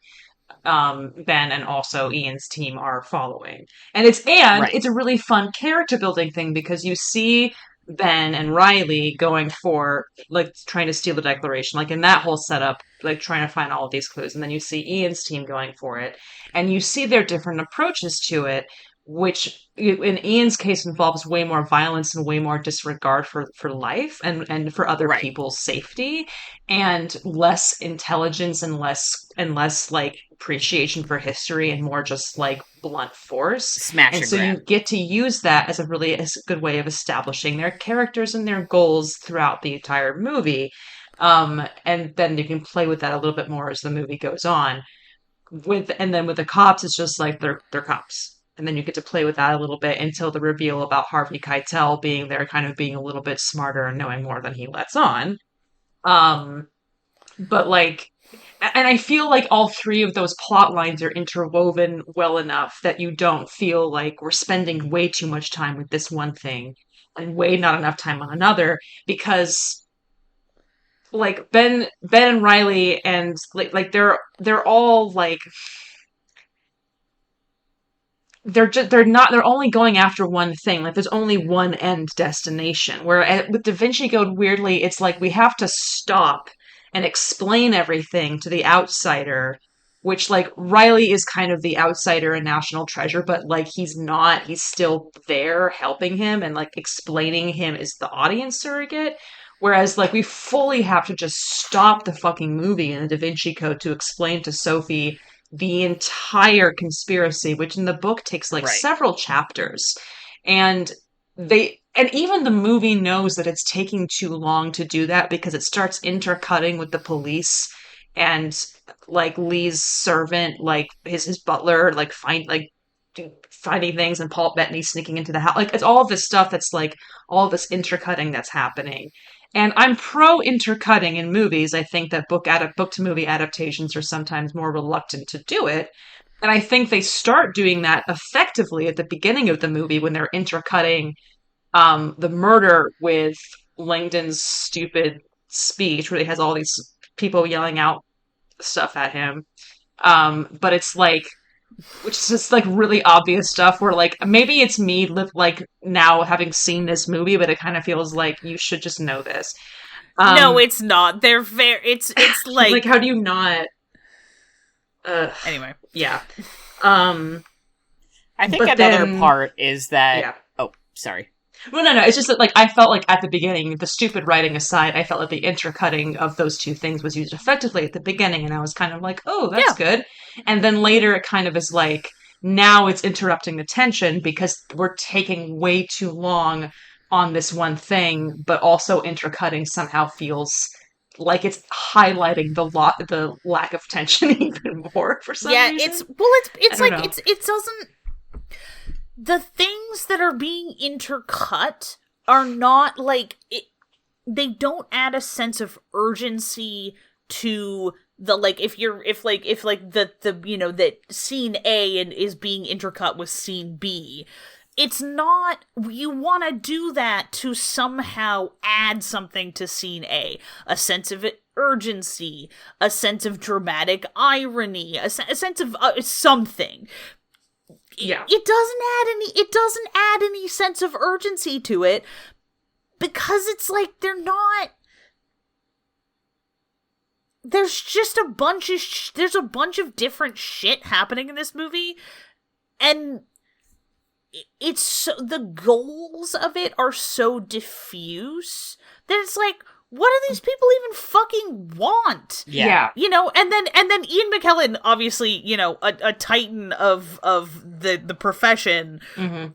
Ben and also Ian's team are following. And Right. it's a really fun character building thing because you see Ben and Riley going for like trying to steal the Declaration, like in that whole setup, like trying to find all of these clues, and then you see Ian's team going for it, and you see their different approaches to it, which in Ian's case involves way more violence and way more disregard for life and for other Right. people's safety, and less intelligence and less like appreciation for history and more just like blunt force. Smash And and so grab. you get to use that as a good way of establishing their characters and their goals throughout the entire movie. And then you can play with that a little bit more as the movie goes on. And then with the cops, it's just like they're cops. And then you get to play with that a little bit until the reveal about Harvey Keitel being there, kind of being a little bit smarter and knowing more than he lets on. But like, and I feel like all three of those plot lines are interwoven well enough that you don't feel like we're spending way too much time with this one thing and way not enough time on another, because like Ben and Riley and like they're all like they're only going after one thing. Like there's only one end destination. Where with Da Vinci Code, weirdly, it's like we have to stop and explain everything to the outsider, which like Riley is kind of the outsider and national treasure, but like he's not. He's still there helping him and like explaining him as the audience surrogate. Whereas like we fully have to just stop the fucking movie in the Da Vinci Code to explain to Sophie the entire conspiracy, which in the book takes like Right. several chapters. And even the movie knows that it's taking too long to do that because it starts intercutting with the police and like Lee's servant, like his butler, like finding things, and Paul Bettany sneaking into the house. Like it's all of this stuff that's like all this intercutting that's happening. And I'm pro intercutting in movies. I think that book to movie adaptations are sometimes more reluctant to do it. And I think they start doing that effectively at the beginning of the movie when they're intercutting the murder with Langdon's stupid speech where he has all these people yelling out stuff at him. But it's like, which is just like really obvious stuff where like maybe it's me like now having seen this movie, but it kind of feels like you should just know this. No, it's not. They're very. It's like like how do you not? Anyway, yeah. I think another part is that. Yeah. Oh, sorry. Well, no. It's just that, like, I felt like at the beginning, the stupid writing aside, I felt like the intercutting of those two things was used effectively at the beginning, and I was kind of like, oh, that's good. And then later, it kind of is like, now it's interrupting the tension because we're taking way too long on this one thing, but also intercutting somehow feels like it's highlighting the lack of tension even more for some reason. It's like it doesn't. The things that are being intercut are not like it. They don't add a sense of urgency to the like if the you know that scene A and is being intercut with scene B. It's not, you want to do that to somehow add something to scene A. A sense of urgency, a sense of dramatic irony, a sense of something. Yeah. It doesn't add any sense of urgency to it because it's like there's just a bunch of there's a bunch of different shit happening in this movie, and it's so, the goals of it are so diffuse that it's like, what do these people even fucking want? Yeah. You know, and then Ian McKellen, obviously, you know, a titan of the profession,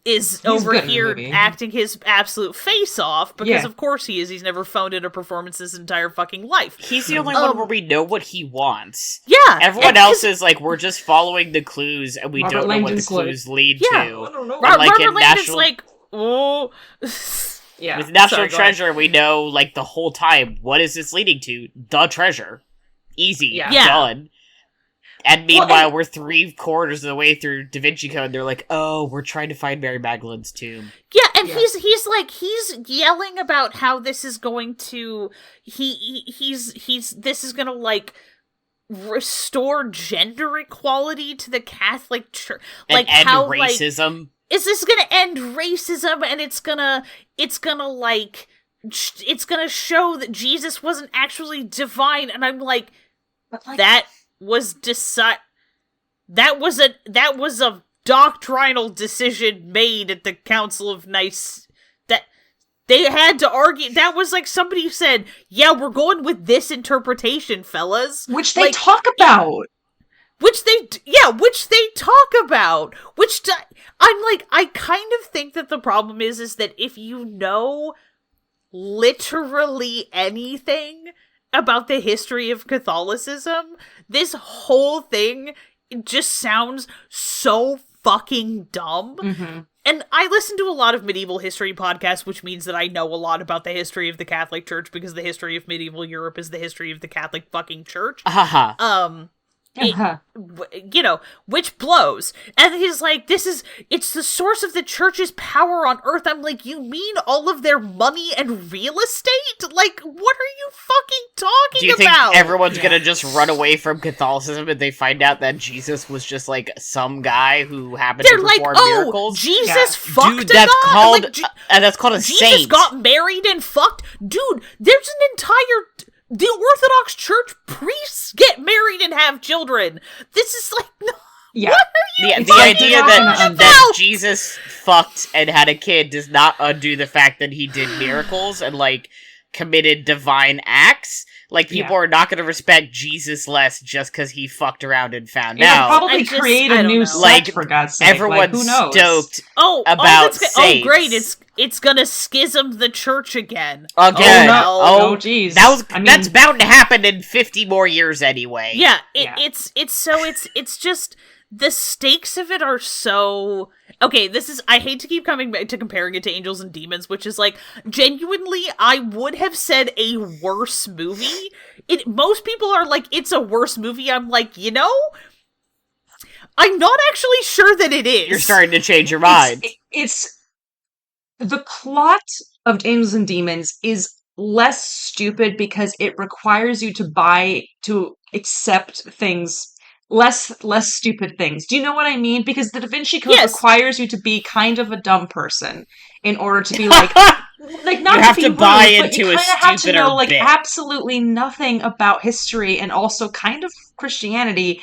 is over here acting his absolute face off because of course he is. He's never phoned in a performance his entire fucking life. He's the only one where we know what he wants. Yeah. Everyone else is like, we're just following the clues and we don't know what the clues lead to. I don't know. Robert Langdon's like, oh... Yeah. With National Treasure, we know, like, the whole time, what is this leading to? The treasure. Easy. Yeah. Done. And meanwhile, we're 3/4 of the way through Da Vinci Code. They're like, "Oh, we're trying to find Mary Magdalene's tomb." Yeah, and he's yelling about how this is going to this is gonna like restore gender equality to the Catholic Church, like and how racism. Like, is this gonna end racism? And it's gonna show that Jesus wasn't actually divine. And I'm like, that was a doctrinal decision made at the Council of Nice that they had to argue. That was like somebody said, yeah, we're going with this interpretation, fellas. Which they talk about. Which they talk about. I'm like, I kind of think that the problem is that if you know literally anything about the history of Catholicism, this whole thing just sounds so fucking dumb. Mm-hmm. And I listen to a lot of medieval history podcasts, which means that I know a lot about the history of the Catholic Church, because the history of medieval Europe is the history of the Catholic fucking Church. Which blows. And he's like, it's the source of the church's power on earth. I'm like, you mean all of their money and real estate? Like, what are you fucking talking about? Do you think everyone's gonna just run away from Catholicism if they find out that Jesus was just like some guy who happened to perform miracles? Jesus fucked Dude, that's God? called that's called a saint. Jesus got married and fucked? Dude, there's an entire... The Orthodox Church priests get married and have children. This is like, no. Yeah. What are you the idea that Jesus fucked and had a kid does not undo the fact that he did miracles and like committed divine acts. Like, people are not going to respect Jesus less just because he fucked around and found out. Probably create a new sect, for God's sake. Everyone's who knows? stoked about saints. Great! It's gonna schism the church again. Again. Oh, jeez. That's bound to happen in 50 more years anyway. Yeah, it's just the stakes of it are so... Okay, I hate to keep coming back to comparing it to Angels and Demons, which is like, genuinely, I would have said a worse movie. Most people are like, it's a worse movie. I'm like, I'm not actually sure that it is. You're starting to change your mind. It's the plot of Angels and Demons is less stupid because it requires you to accept things. Less stupid things. Do you know what I mean? Because the Da Vinci Code requires you to be kind of a dumb person in order to be like not you have to buy into a have to know like bit. Absolutely nothing about history and also kind of Christianity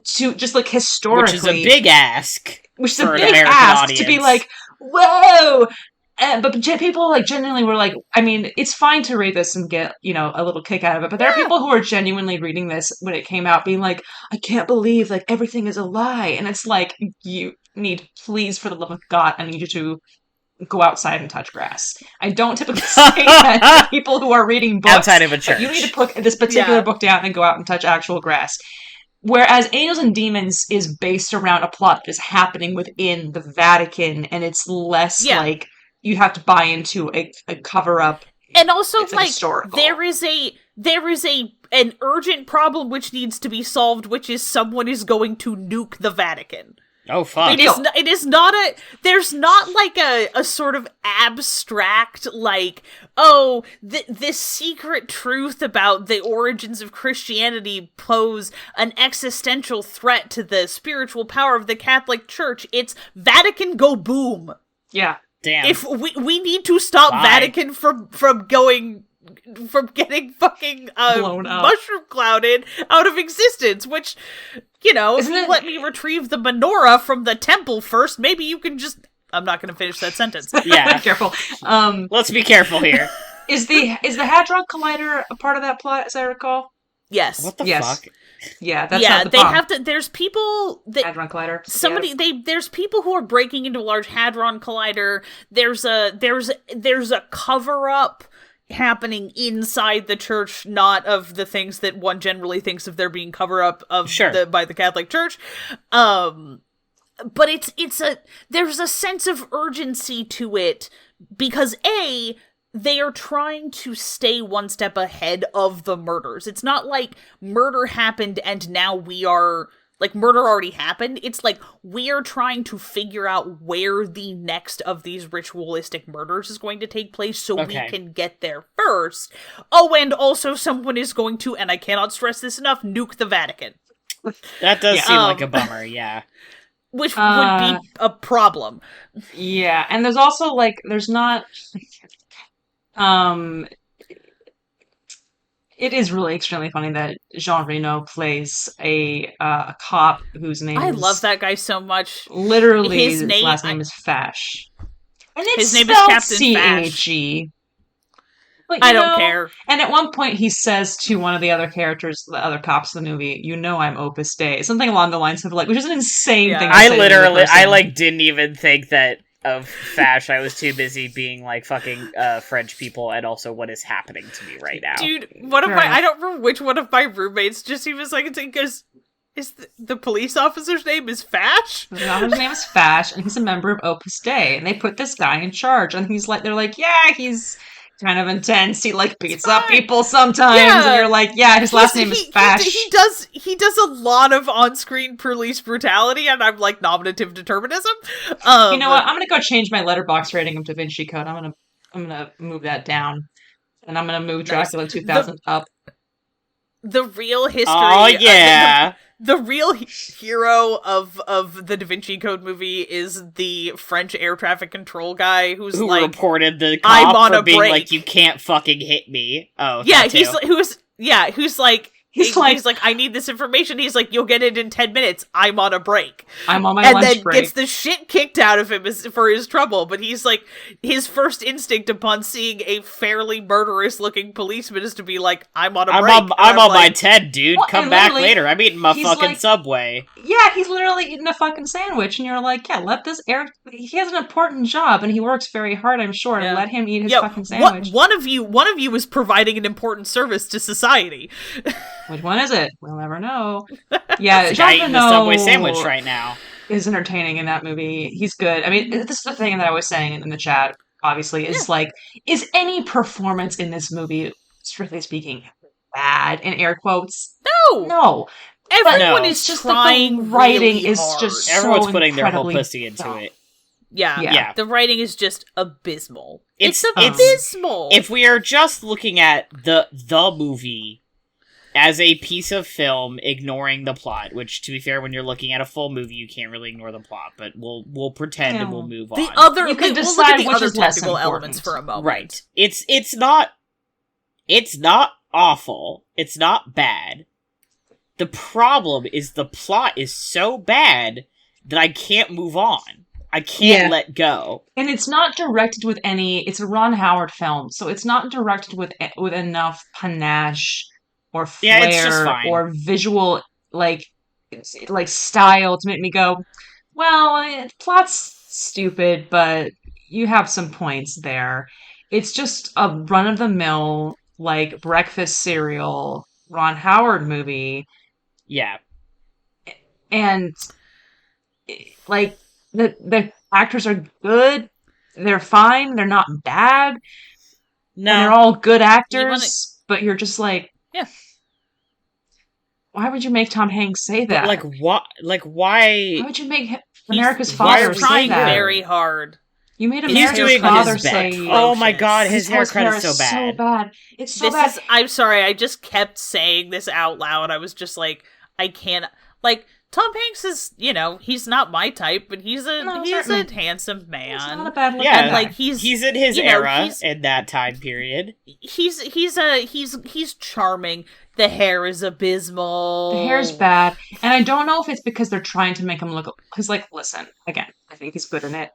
to just like historically, which is a big ask. Which is a big ask to be like, whoa. But people like genuinely were like, I mean, it's fine to read this and get, a little kick out of it. But there are people who are genuinely reading this when it came out being like, I can't believe like everything is a lie. And it's like, please, for the love of God, I need you to go outside and touch grass. I don't typically say that to people who are reading books. Outside of a church. You need to put this particular book down and go out and touch actual grass. Whereas Angels and Demons is based around a plot that is happening within the Vatican, and it's less like you have to buy into a cover-up. And also, like, historical. there is an urgent problem which needs to be solved, which is someone is going to nuke the Vatican. Oh, fuck. It is not there's not, like, a sort of abstract, like, this secret truth about the origins of Christianity pose an existential threat to the spiritual power of the Catholic Church. It's Vatican go boom. Yeah. Damn. If we need to stop Vatican from getting fucking mushroom clouded out of existence, which, if you let me retrieve the menorah from the temple first, maybe you can just... I'm not going to finish that sentence. Yeah. Careful. Let's be careful here. Is the Hadron Collider a part of that plot, as I recall? Yes. What the fuck? Yeah, that's not the they bomb. Have to. There's people that Hadron Collider. There's people who are breaking into a large Hadron Collider. There's a cover up happening inside the church, not of the things that one generally thinks of there being cover up of by the Catholic Church. But there's a sense of urgency to it because they are trying to stay one step ahead of the murders. It's not like murder happened and now we are, like, murder already happened. It's like, we are trying to figure out where the next of these ritualistic murders is going to take place so we can get there first. Oh, and also someone is going to, and I cannot stress this enough, nuke the Vatican. That does seem like a bummer, yeah. Which would be a problem. Yeah, and there's also, like, there's not... It is really extremely funny that Jean Reno plays a cop whose name I is... love that guy so much. Literally, his last name is Fash. And it's his name is Captain C-A-G. But, I don't care. And at one point he says to one of the other characters, the other cops in the movie, "You know I'm Opus Dei." Something along the lines of, like, which is an insane thing to say. I didn't even think that of Fash. I was too busy being like fucking French people and also what is happening to me right now. Dude, I don't remember which one of my roommates just he was like, because is the police officer's name is Fash? The officer's name is Fash, and he's a member of Opus Dei, and they put this guy in charge, and they're like, yeah, he's kind of intense. He like beats up people sometimes, and you're like, yeah, his last name is Fash. He does a lot of on-screen police brutality, and I'm like nominative determinism. You know what? I'm gonna go change my letterbox rating of Da Vinci Code. I'm gonna move that down, and I'm gonna move Dracula 2000 up. The real history. Oh yeah. The real hero of the Da Vinci Code movie is the French air traffic control guy who like reported the I'm cop on for a being break. like, you can't fucking hit me. Oh yeah, who's like He's like, I need this information. He's like, you'll get it in 10 minutes. I'm on a break. I'm on my lunch break. And then gets the shit kicked out of him for his trouble. But he's like, his first instinct upon seeing a fairly murderous looking policeman is to be like, I'm on a break. I'm on my 10, dude. Well, come back later. I'm eating my fucking like, Subway. Yeah, he's literally eating a fucking sandwich. And you're like, yeah, he has an important job and he works very hard, I'm sure. And let him eat his fucking sandwich. One of you is providing an important service to society. Which one is it? We'll never know. Yeah, Jean eating the Subway sandwich right now is entertaining in that movie. He's good. I mean, this is the thing that I was saying in the chat. Obviously, is like, is any performance in this movie, strictly speaking, bad? In air quotes, no. Everyone is just trying. The writing really is hard. just everyone's so putting their whole pussy dumb. into it. Yeah. The writing is just abysmal. It's abysmal. If we are just looking at the movie as a piece of film, ignoring the plot, which, to be fair, when you're looking at a full movie, you can't really ignore the plot, but we'll pretend and we'll move on. You can decide which is less technical important. elements for a moment. Right. It's not awful. It's not bad. The problem is the plot is so bad that I can't move on. I can't let go. And it's not directed with it's a Ron Howard film, so it's not directed with enough panache or flair or visual like style to make me go, well, plot's stupid, but you have some points there. It's just a run-of-the-mill, like, breakfast cereal Ron Howard movie. Yeah. And, like, the actors are good. They're fine. They're not bad. No. And they're all good actors, but you're just like, yeah. Why would you make Tom Hanks say that? But, why? Why would you make America's Father say that? He's trying very hard. You made America's Father say... Oh my god, his haircut is so bad. So bad. It's so bad. I'm sorry, I just kept saying this out loud. I was just like, I can't... Like, Tom Hanks is, he's not my type, but he's a handsome man. He's not a bad looking guy. Like, he's in his era in that time period. He's charming. The hair is abysmal. The hair's bad. And I don't know if it's because they're trying to make him look... Because, like, listen, again, I think he's good in it.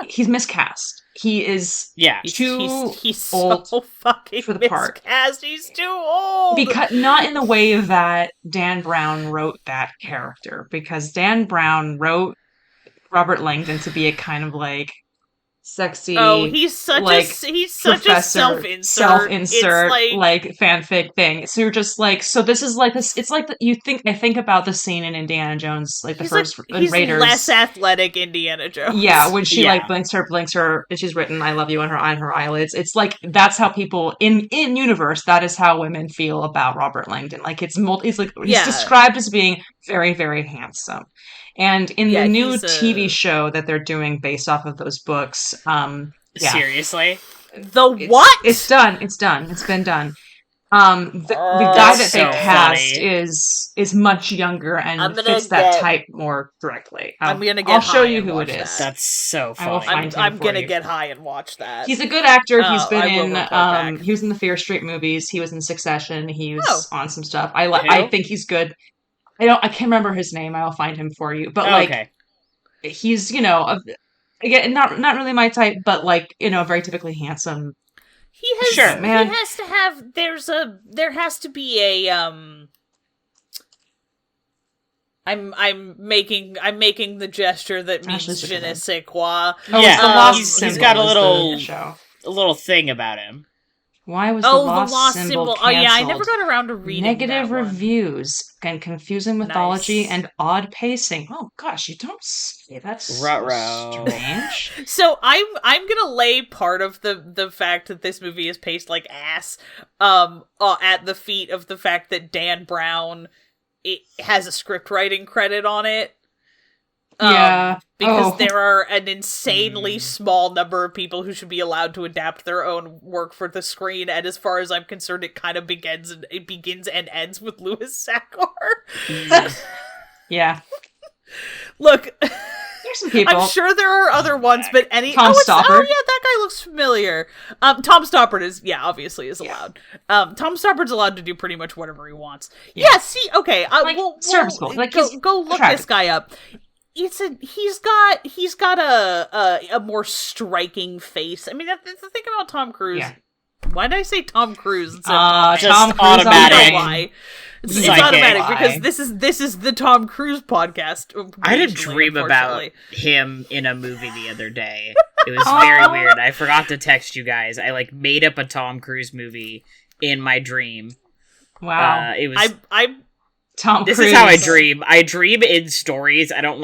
Yeah. He's miscast. He is he's old so fucking for the part. Miscast. He's too old. Because not in the way that Dan Brown wrote that character. Because Dan Brown wrote Robert Langdon to be a kind of like sexy. Oh, he's such a self-insert. It's like fanfic thing. So you're just like, so this is like this. It's like I think about the scene in Indiana Jones, like the first Raiders. Less athletic Indiana Jones. Yeah, when she like blinks her, and she's written "I love you" on her eyelids. It's like that's how people in universe. That is how women feel about Robert Langdon. Like he's described as being very, very handsome. And in the new TV show that they're doing based off of those books, seriously, what? It's done. It's been done. The guy that they cast is much younger and fits that type more directly. I'll show you who it is. That's so funny. I'm gonna get high and watch that. He's a good actor. He's been in he was in the Fear Street movies. He was in Succession. He was on some stuff. I think he's good. I can't remember his name. I'll find him for you. But he's again not really my type, but very typically handsome. He has to have. There has to be a. I'm making the gesture that means je ne sais quoi. He's got a little thing about him. Why was the lost symbol canceled? Oh yeah, I never got around to reading Negative that reviews and confusing mythology and odd pacing. Oh gosh, you don't say that's so strange. So I'm gonna lay part of the fact that this movie is paced like ass at the feet of the fact that Dan Brown has a script writing credit on it. Because there are an insanely small number of people who should be allowed to adapt their own work for the screen, and as far as I'm concerned, it kind of begins and ends with Louis Sachar. Yeah. Look, there's some people. I'm sure there are other ones, but Tom Stoppard. Oh yeah, that guy looks familiar. Tom Stoppard obviously is allowed. Tom Stoppard's allowed to do pretty much whatever he wants. Yeah, see, okay, serviceable. Go look this guy up. He's got a more striking face. I mean, that's the thing about Tom Cruise. Yeah. Why did I say Tom Cruise instead of Tom Cruise? Automatic. Why? It's automatic because this is the Tom Cruise podcast. I had a dream about him in a movie the other day. It was very weird. I forgot to text you guys. I made up a Tom Cruise movie in my dream. Wow. It was. Tom This Cruise. is how I dream. I dream in stories. I don't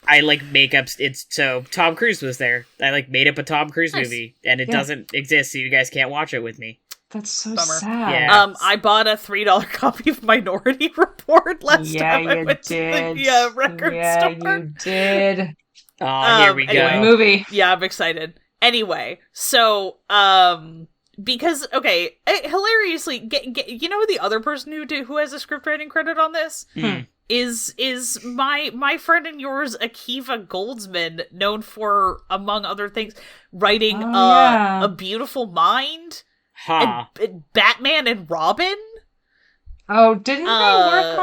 I make up. So Tom Cruise was there. I made up a Tom Cruise movie, and it doesn't exist, so you guys can't watch it with me. That's so Bummer. sad. Yeah. I bought a $3 copy of Minority Report last time I went to the record store. Yeah, you did. Oh, here we go. Anyway, movie. Yeah, I'm excited. Anyway, so because hilariously, you know the other person who has a script writing credit on this is my friend and yours Akiva Goldsman, known for, among other things, writing A Beautiful Mind and Batman and Robin. Oh, didn't they work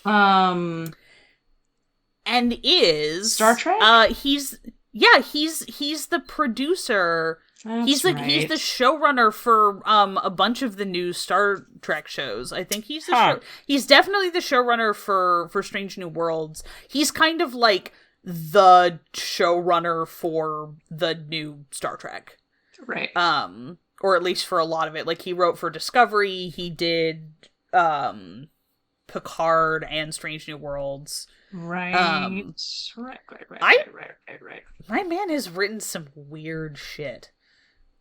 on and is Star Trek? He's the producer. He's the showrunner for a bunch of the new Star Trek shows. I think he's he's definitely the showrunner for Strange New Worlds. He's kind of like the showrunner for the new Star Trek. Right. Or at least for a lot of it. He wrote for Discovery, he did Picard and Strange New Worlds. Right. Right. My man has written some weird shit.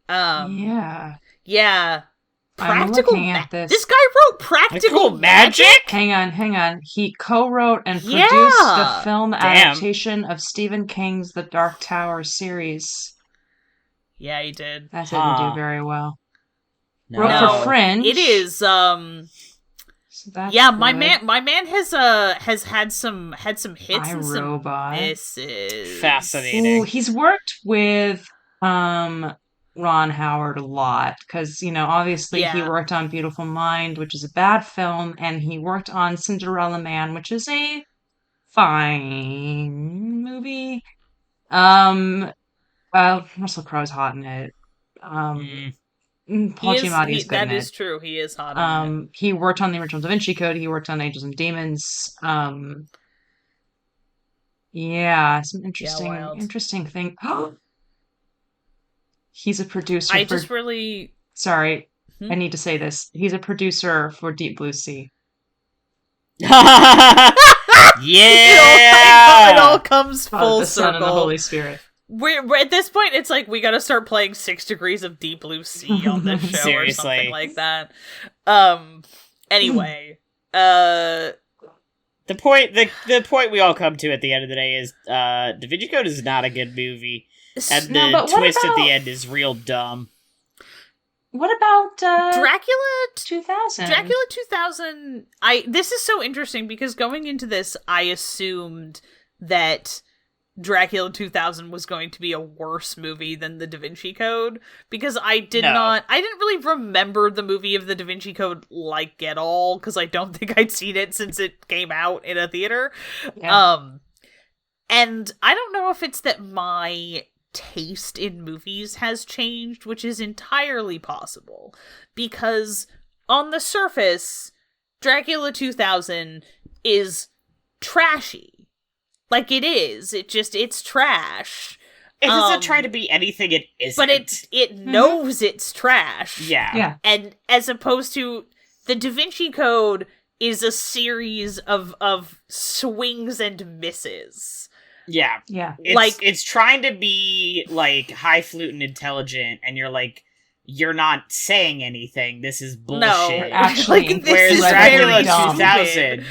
Yeah. Practical this. This guy wrote Practical Magic? Hang on. He co-wrote and produced the film adaptation of Stephen King's The Dark Tower series. Yeah, he did. That didn't do very well. No. Wrote for Fringe. It is So my man has had some hits and some misses. Fascinating. Ooh, he's worked with Ron Howard a lot because obviously he worked on Beautiful Mind, which is a bad film, and he worked on Cinderella Man, which is a fine movie. Russell Crowe's hot in it. Paul Giamatti's good in it. That is true. He is hot in it. He worked on the original Da Vinci Code. He worked on Angels and Demons. Yeah, some wild. interesting thing. He's a producer I for. just really. Sorry, I need to say this. He's a producer for Deep Blue Sea. Yeah, it all comes full the Son circle. and the Holy Spirit. We're at this point. It's like we got to start playing 6 Degrees of Deep Blue Sea on this show or something like that. Anyway, the point we all come to at the end of the day is Da Vinci Code is not a good movie, and the twist at the end is real dumb. What about Dracula 2000? Dracula 2000. This is so interesting because going into this, I assumed that Dracula 2000 was going to be a worse movie than the Da Vinci Code because I didn't really remember the movie of the Da Vinci Code at all because I don't think I'd seen it since it came out in a theater. Yeah. And I don't know if it's that my taste in movies has changed, which is entirely possible because on the surface, Dracula 2000 is trashy. Like it is. It's trash. It doesn't try to be anything it isn't. But it knows it's trash. Yeah. And as opposed to the Da Vinci Code is a series of swings and misses. Yeah. It's trying to be highfalutin intelligent, and you're not saying anything. This is bullshit. No, actually, whereas Dracula 2000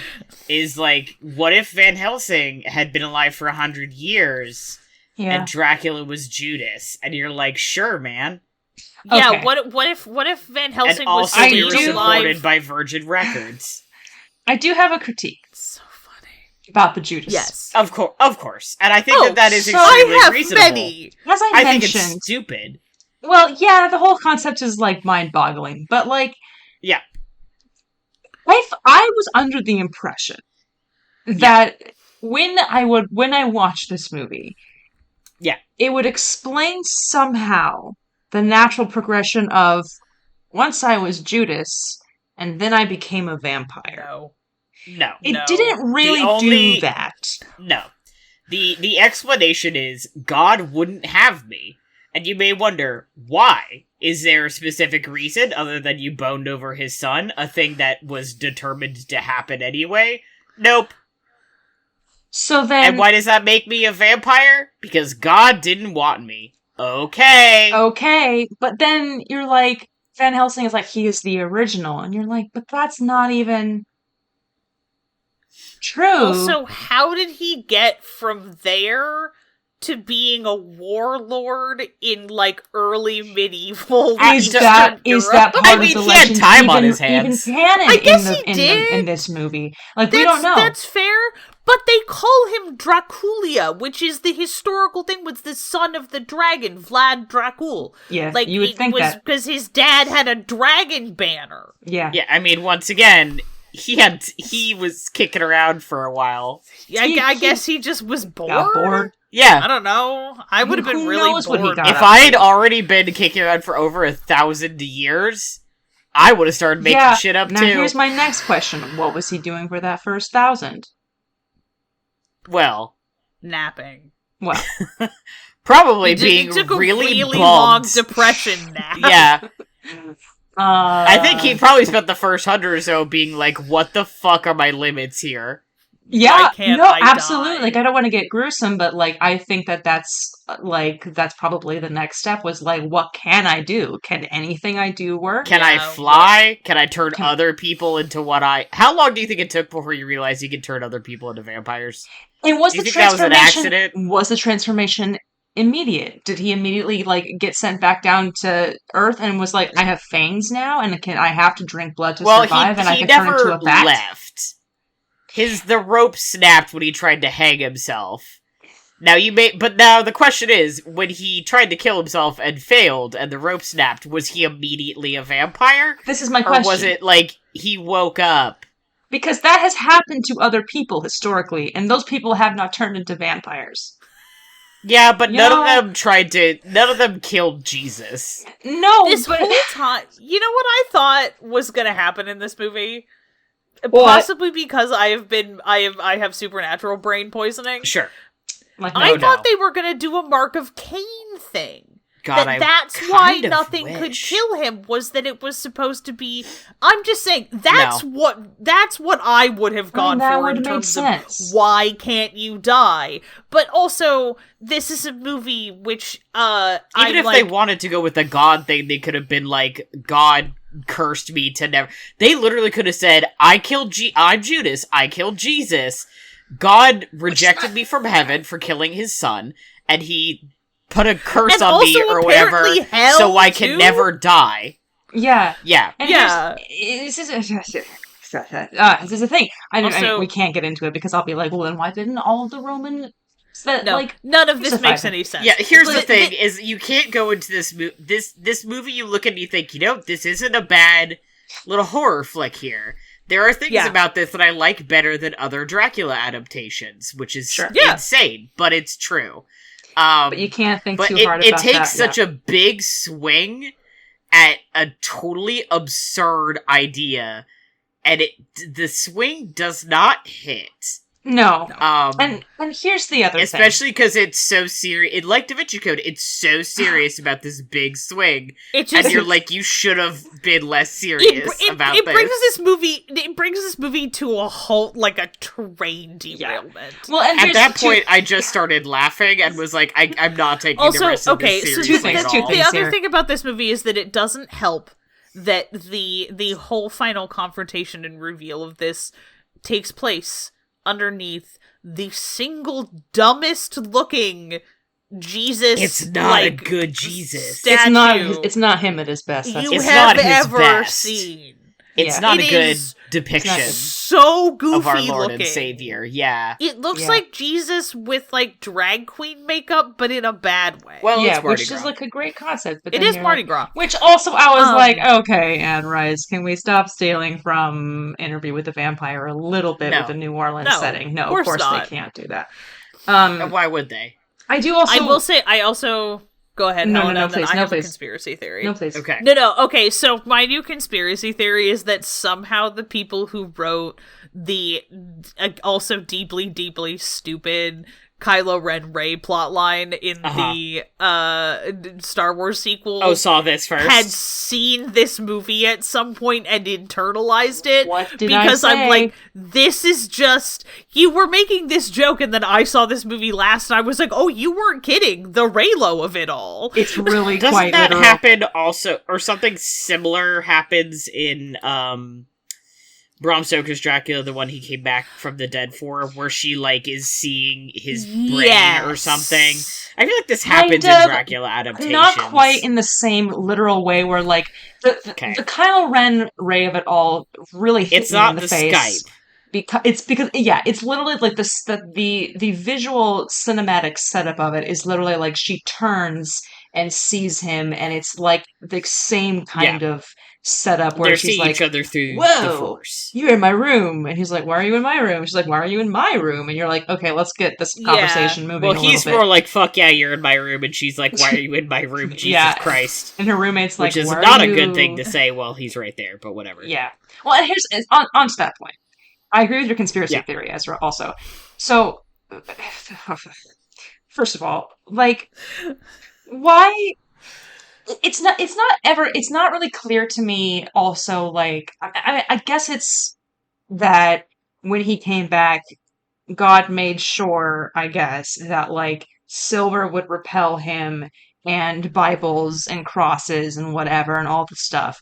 is what if Van Helsing had been alive for 100 years and Dracula was Judas? And you're like, sure, man. Yeah, okay. What if Van Helsing and was still alive? supported by Virgin Records? I do have a critique. So funny about the Judas. Yes, of course, and I think that is extremely reasonable. Many. As I mentioned, think it's stupid. Well, yeah, the whole concept is mind-boggling, but yeah, I was under the impression that when I watched this movie, it would explain somehow the natural progression of once I was Judas and then I became a vampire. No. It didn't really do that. No. The explanation is God wouldn't have me. And you may wonder, why? Is there a specific reason other than you boned over his son? A thing that was determined to happen anyway? Nope. So then... And why does that make me a vampire? Because God didn't want me. Okay, but then you're like, Van Helsing is he is the original. And you're like, but that's not even... true. Also, how did he get from there to being a warlord in early medieval is that part of the legend? He had time on his hands. Even canon I guess he did in this movie. We don't know. That's fair, but they call him Dracula, which is the historical thing. Was the son of the dragon, Vlad Dracul? Yeah, you would think that because his dad had a dragon banner. Yeah. I mean, once again, he was kicking around for a while. Yeah, I guess he just was bored. Got bored. Yeah. I don't know. I would have been really bored. If I'd already been kicking around for over 1,000 years, I would have started making shit up too. Now here's my next question. What was he doing for that first 1,000? Well, napping. Well, probably being took a really long depression nap. Yeah. I think he probably spent the first 100 or so being like, what the fuck are my limits here? Yeah, absolutely. I don't want to get gruesome, but I think that's probably the next step was what can I do? Can anything I do work? Can I fly? Can I turn other people into how long do you think it took before you realized you could turn other people into vampires? And was the transformation, that was an accident? Was the transformation immediate? Did he immediately get sent back down to Earth and was I have fangs now and I have to drink blood to survive and I can turn into a bat? Left. The rope snapped when he tried to hang himself. But now the question is, when he tried to kill himself and failed and the rope snapped, was he immediately a vampire? This is my question. Or was it he woke up? Because that has happened to other people historically, and those people have not turned into vampires. Yeah, but none of them killed Jesus. No, this whole time, you know what I thought was gonna happen in this movie? What? Possibly because I have supernatural brain poisoning. Sure. Like, I no. thought they were gonna do a Mark of Cain thing. God, That's why nothing could kill him, was that it was supposed to be. I'm just saying that's what I would have gone for in terms of why can't you die. But also, this is a movie which even if they wanted to go with the God thing, they could have been like, God cursed me to never. They literally could have said, I'm Judas, I killed Jesus. God rejected me from heaven for killing his son, and he put a curse on me or whatever, so I can never die. Yeah. Yeah. And this is a thing. I mean, we can't get into it because I'll be like, well, then why didn't all of the Roman... none of this makes any sense. Yeah, here's the thing, is you can't go into this movie, you look and you think, this isn't a bad little horror flick here. There are things about this that I like better than other Dracula adaptations, which is insane, but it's true. But you can't think too hard about that. It takes such a big swing at a totally absurd idea, and the swing does not hit. No. And here's the other thing. Especially because it's so serious. Like Da Vinci Code, it's so serious about this big swing. And you're like, you should have been less serious about this. It brings this movie to a halt like a train derailment. Yeah. Well, and at that point, I just started laughing and was like, I'm not taking the rest of this seriously at all. The other thing about this movie is that it doesn't help that the whole final confrontation and reveal of this takes place underneath the single dumbest looking Jesus. It's not a good Jesus. Statue it's not him at his best. You have ever seen. It's not a good depiction. So goofy of our Lord looking. And Savior. Yeah, it looks like Jesus with like drag queen makeup, but in a bad way. Well, yeah, it's Mardi which Gras. is like a great concept. But it is Mardi Gras. Which also I was like, okay, Anne Rice, can we stop stealing from Interview with the Vampire a little bit with the New Orleans setting? No, of course they can't do that. Why would they? I will say. Go ahead. No, please. I have a conspiracy theory. No, please. Okay. No. Okay, so my new conspiracy theory is that somehow the people who wrote the also deeply, deeply stupid Kylo Ren Rey plotline in the Star Wars sequel saw this first. had seen this movie at some point and internalized it. What did because I say? I'm like, this is just, you were making this joke and then I saw this movie last and I was like, oh, you weren't kidding. The Reylo of it all. It's really Doesn't quite that literal. happen also, or something similar happens in Bram Stoker's Dracula, the one he came back from the dead for, where she, like, is seeing his brain or something. I feel like this happens in Dracula adaptations. Not quite in the same literal way where, like, the Kylo Ren Rey of it all really hits me in the face. Skype. It's literally like the visual cinematic setup of it is literally like she turns and sees him, and it's like the same kind of setup where she's like, each other through whoa, the Force. You're in my room. And he's like, why are you in my room? She's like, why are you in my room? And you're like, okay, let's get this conversation moving a little bit. Well, he's more like, fuck yeah, you're in my room. And she's like, why are you in my room? Jesus Christ. And her roommate's like, which is not a good thing to say while he's right there, but whatever. Yeah. Well, and here's, on to that point. I agree with your conspiracy theory, Ezra, also. So, first of all, like, why... It's not really clear to me also, like, I guess it's that when he came back, God made sure, I guess, that, like, silver would repel him, and Bibles and crosses and whatever and all the stuff.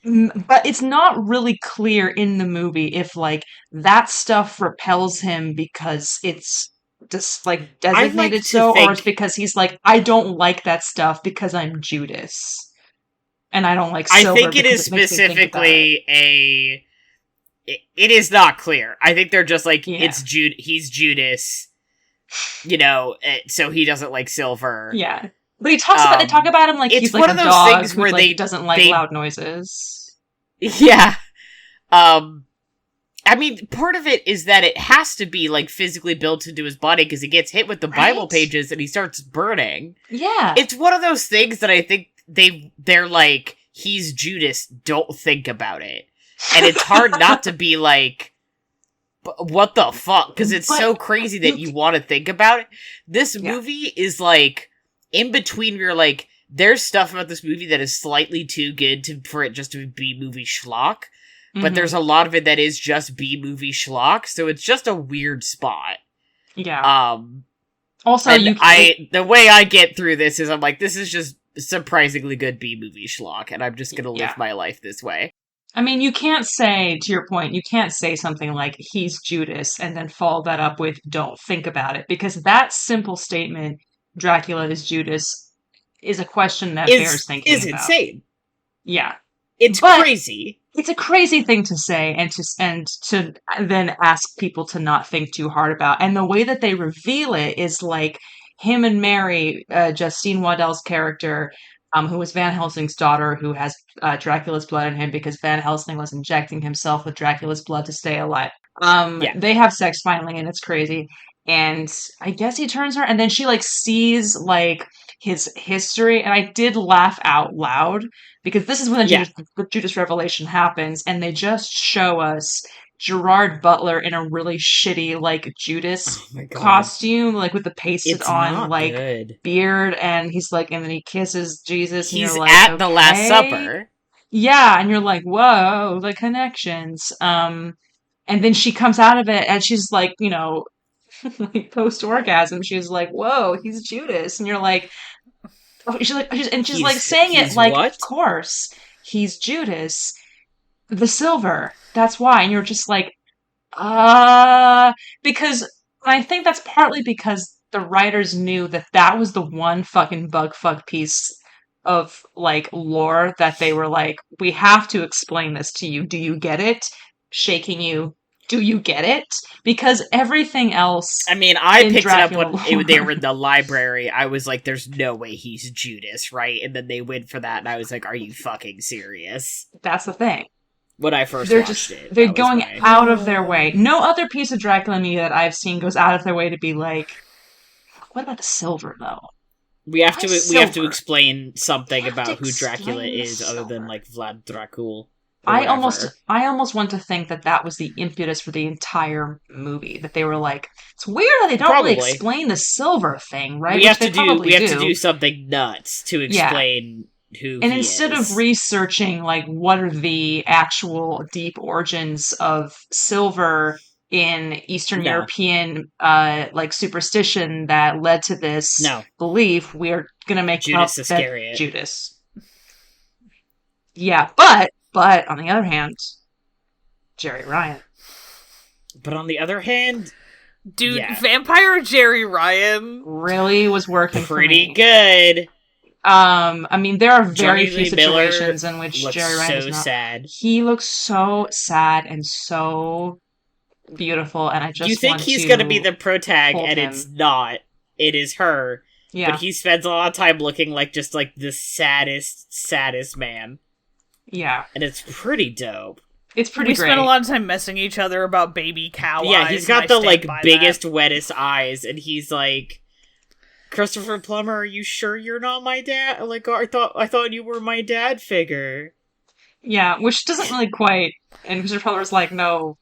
But it's not really clear in the movie if, like, that stuff repels him because it's just, like, designated or it's because he's like, I don't like that stuff because I'm Judas. And I don't like silver. I think it is specifically it is not clear. I think they're just like, he's Judas, so he doesn't like silver. Yeah. But they talk about him like it's he's one like of a those dog things where he doesn't like loud noises. Yeah. I mean, part of it is that it has to be, like, physically built into his body because he gets hit with the Bible pages and he starts burning. Yeah. It's one of those things that I think they're like, he's Judas, don't think about it. And it's hard not to be like, But what the fuck? Because it's so crazy that you want to think about it. This movie is, like, in between you're like, there's stuff about this movie that is slightly too good for it just to be B-movie schlock, but there's a lot of it that is just B-movie schlock, so it's just a weird spot. Yeah. Also, the way I get through this is I'm like, this is just surprisingly good B-movie schlock, and I'm just gonna live my life this way. I mean, you can't say, to your point, you can't say something like, he's Judas, and then follow that up with, don't think about it, because that simple statement, Dracula is Judas, is a question that bears thinking about. Is insane. Yeah. It's crazy. It's a crazy thing to say and to then ask people to not think too hard about. And the way that they reveal it is like him and Mary, Justine Waddell's character, who was Van Helsing's daughter, who has Dracula's blood in him because Van Helsing was injecting himself with Dracula's blood to stay alive. They have sex finally, and it's crazy. And I guess he turns her, and then she, like, sees, like, his history, and I did laugh out loud, because this is when the Judas revelation happens, and they just show us Gerard Butler in a really shitty, like, Judas costume, like, with the pasted on, like, beard, and he's like, and then he kisses Jesus, and he's you're like, at the Last Supper. Yeah, and you're like, whoa, the connections. And then she comes out of it, and she's like, you know, like post-orgasm, she's like, whoa, he's Judas. And you're like, she's like saying it like, what? Of course, he's Judas. The silver. That's why. And you're just like, because I think that's partly because the writers knew that that was the one fucking bugfuck piece of, like, lore that they were like, we have to explain this to you. Do you get it? Shaking you. Do you get it? Because everything else. I mean, I picked Dracula it up when they were in the library. I was like, there's no way he's Judas, right? And then they went for that, and I was like, are you fucking serious? That's the thing. When I first watched it. They're going out of their way. No other piece of Dracula media that I've seen goes out of their way to be like, what about the silver, though? We have to explain something about who Dracula is, other than, like, Vlad Dracul. I almost want to think that was the impetus for the entire movie. That they were like, it's weird that they don't really explain the silver thing, right? We have to do something nuts to explain who. And instead of researching, like, what are the actual deep origins of silver in Eastern European like superstition that led to this belief, we are gonna make Judas Iscariot. Judas. Yeah, but on the other hand, Jerry Ryan. But on the other hand, dude, Vampire Jerry Ryan really was working pretty good. I mean, there are very few situations in which Jerry Ryan is not sad. He looks so sad and so beautiful, and I just you think he's going to be the protag, and it's not. It is her. Yeah. But he spends a lot of time looking like just like the saddest man. Yeah. And it's pretty dope. It's pretty great. We spent a lot of time messing each other about baby cow eyes. Yeah, he's got the, like, biggest, wettest eyes, and he's like, Christopher Plummer, are you sure you're not my dad? Like, I thought you were my dad figure. Yeah, which doesn't really quite, and Christopher Plummer's like, no,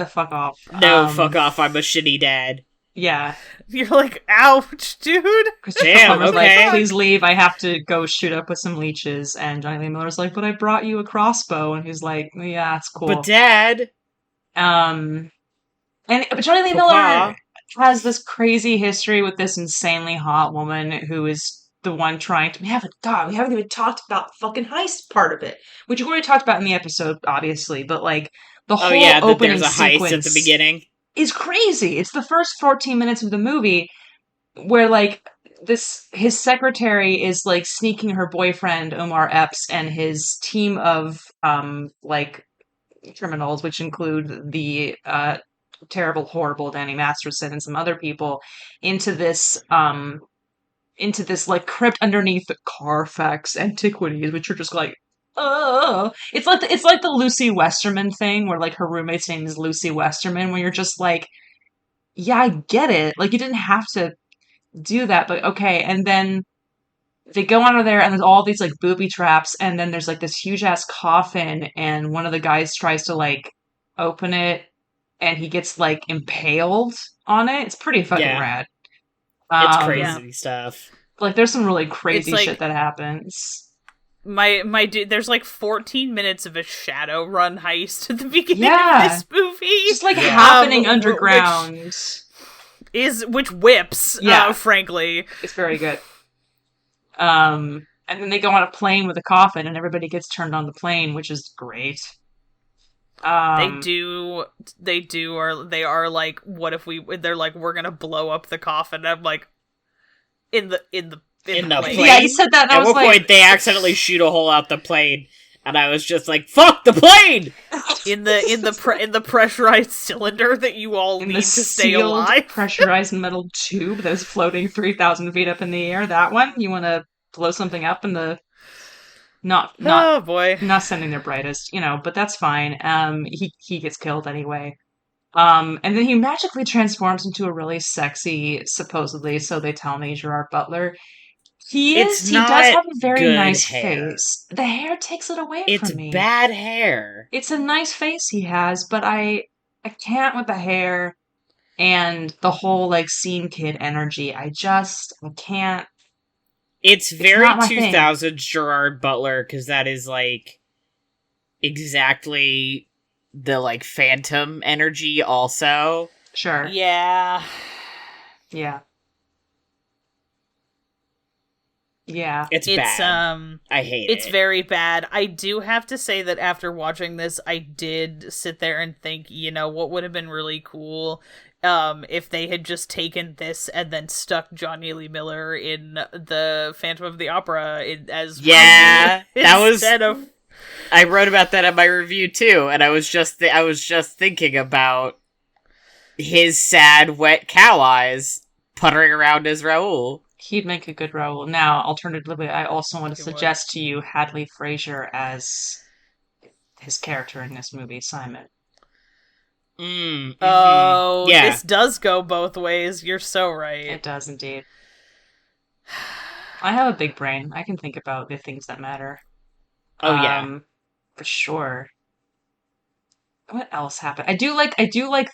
fuck off. No, fuck off, I'm a shitty dad. Yeah. You're like, ouch, dude. Damn, okay. Like, please leave, I have to go shoot up with some leeches. And Johnny Lee Miller's like, but I brought you a crossbow. And he's like, yeah, it's cool. But Dad! But Johnny Lee Miller has this crazy history with this insanely hot woman who is the one trying to... we haven't even talked about the fucking heist part of it. Which you've already talked about in the episode, obviously. But, like, the whole opening there's a heist at the beginning. Is crazy. It's the first 14 minutes of the movie where, like, his secretary is, like, sneaking her boyfriend Omar Epps and his team of like criminals, which include the terrible, horrible Danny Masterson and some other people, into this like crypt underneath the Carfax Antiquities, which are just like, oh, it's like the Lucy Westerman thing where, like, her roommate's name is Lucy Westerman, where you're just like, yeah, I get it. Like, you didn't have to do that, but okay. And then they go under there, and there's all these, like, booby traps, and then there's, like, this huge ass coffin, and one of the guys tries to, like, open it, and he gets like impaled on it. It's pretty fucking rad. It's crazy stuff. Like, there's some really crazy shit that happens. My dude, there's like 14 minutes of a shadow run heist at the beginning of this movie. Just like happening underground. Which whips, frankly. It's very good. And then they go on a plane with a coffin and everybody gets turned on the plane, which is great. They are like, what if they're like, we're gonna blow up the coffin. I'm like, in the plane. Yeah, you said that, and at one point they accidentally shoot a hole out the plane, and I was just like, "Fuck the plane!" in the pressurized cylinder that you all need to stay alive. Pressurized metal tube that's floating 3,000 feet up in the air. That one, you want to blow something up in the not sending their brightest, but that's fine. He gets killed anyway. And then he magically transforms into a really sexy, supposedly, so they tell me, Gerard Butler. He does have a very nice face. The hair takes it away from me. It's bad hair. It's a nice face he has, but I can't with the hair and the whole, like, scene kid energy. I can't. It's very 2000s Gerard Butler, because that is, like, exactly the, like, Phantom energy also. Sure. Yeah. Yeah. Yeah. It's bad. I hate it. It's very bad. I do have to say that after watching this, I did sit there and think, what would have been really cool if they had just taken this and then stuck Johnny Lee Miller in the Phantom of the Opera as that was instead of. I wrote about that in my review too, and I was just thinking about his sad, wet cow eyes puttering around as Raoul. He'd make a good Raoul. Now, alternatively, I also want to suggest to you Hadley Fraser as his character in this movie, Simon. Mm-hmm. Oh, this does go both ways. You're so right. It does indeed. I have a big brain. I can think about the things that matter. Oh yeah, for sure. What else happened? I do like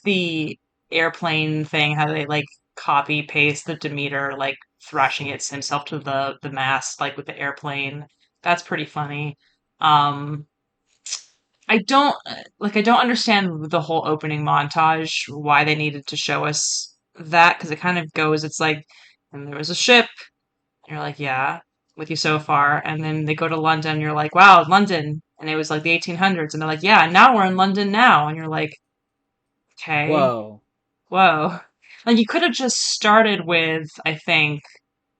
the airplane thing. How they like copy paste the Demeter like thrashing himself to the mast like with the airplane. That's pretty funny. I don't understand the whole opening montage, why they needed to show us that, because it kind of goes, it's like, and there was a ship, and you're like, yeah, with you so far, and then they go to London, and you're like, wow, London, and it was like the 1800s, and they're like, yeah, now we're in London now, and you're like, okay. Whoa. Like, you could have just started with, I think,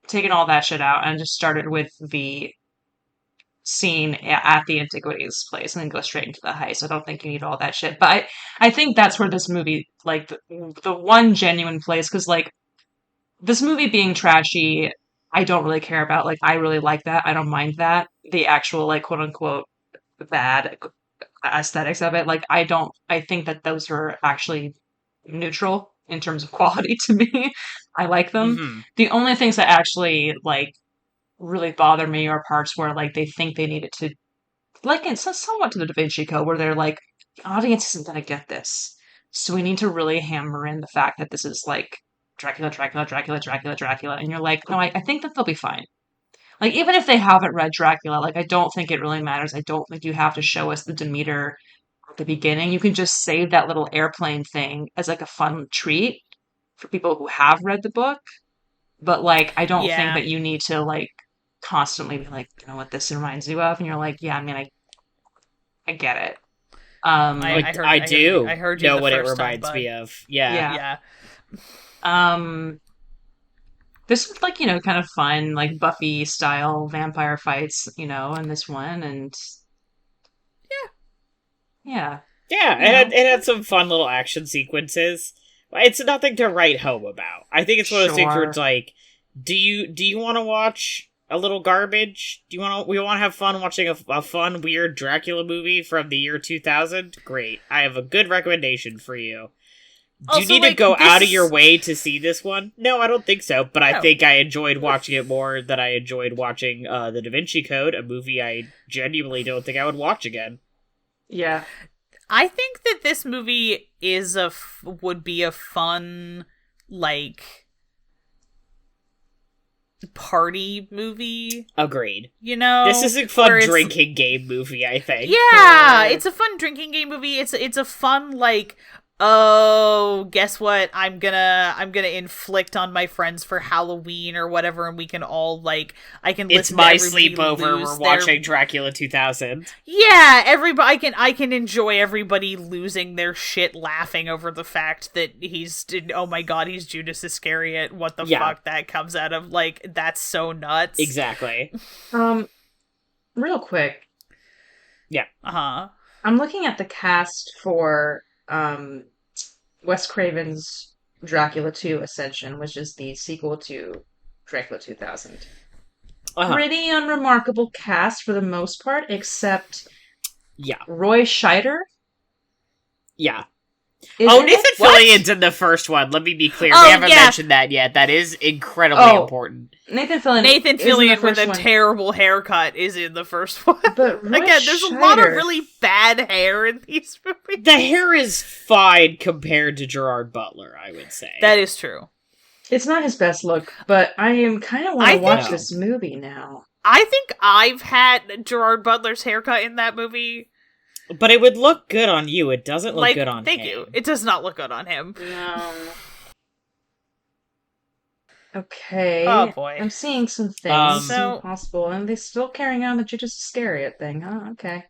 taken all that shit out, and just started with the scene at the Antiquities place and then go straight into the heist. I don't think you need all that shit. But I think that's where this movie, like, the one genuine place, because, like, this movie being trashy, I don't really care about. Like, I really like that. I don't mind that. The actual, like, quote-unquote bad aesthetics of it. Like, I think that those are actually neutral in terms of quality to me. I like them. Mm-hmm. The only things that actually, like, really bother me are parts where like they think they needed to, like, it's somewhat to the Da Vinci Code, where they're like, the audience isn't gonna get this, so we need to really hammer in the fact that this is like Dracula, and you're like, no, I think that they'll be fine. Like, even if they haven't read Dracula, like, I don't think it really matters. I don't think you have to show us the Demeter at the beginning. You can just save that little airplane thing as like a fun treat for people who have read the book. But like, I don't think that you need to like constantly be like, you know what this reminds you of, and you're like, yeah, I mean, I get it. I do. I heard you know the what it first reminds time, me of. Yeah. This was like, kind of fun, like Buffy style vampire fights, in this one, and yeah. It had some fun little action sequences. It's nothing to write home about. I think it's one of those things where it's like, do you want to watch a little garbage? We want to have fun watching a fun, weird Dracula movie from the year 2000? Great. I have a good recommendation for you. Do you need to go out of your way to see this one? No, I don't think so, but I think I enjoyed watching it more than I enjoyed watching the Da Vinci Code, a movie I genuinely don't think I would watch again. Yeah. I think that this movie is would be a fun, like, party movie. Agreed. You know? This is a fun drinking game movie, I think. Yeah, it's a fun drinking game movie. It's a fun, like, oh, guess what? I'm gonna inflict on my friends for Halloween or whatever, and we can all, like, I can listen It's my to everybody sleepover. We're watching Dracula 2000. Yeah, everybody. I can enjoy everybody losing their shit, laughing over the fact that oh my god, he's Judas Iscariot. What the fuck that comes out of? Like, that's so nuts. Exactly. Real quick. Yeah. I'm looking at the cast for Wes Craven's Dracula 2 Ascension, which is the sequel to Dracula 2000. Pretty unremarkable cast for the most part, except Roy Scheider. Yeah. Nathan Fillion's in the first one. Let me be clear. We haven't mentioned that yet. That is incredibly important. Nathan Fillion with a terrible haircut is in the first one. But Roy again, there's a lot of really bad hair in these movies. The hair is fine compared to Gerard Butler, I would say. That is true. It's not his best look, but I am kind of want to watch this movie now. I think I've had Gerard Butler's haircut in that movie. But it would look good on you. It doesn't look good on him. Thank you. It does not look good on him. No. Okay. Oh, boy. I'm seeing some things. Possible. And they're still carrying on the Judas Iscariot thing, huh? Okay.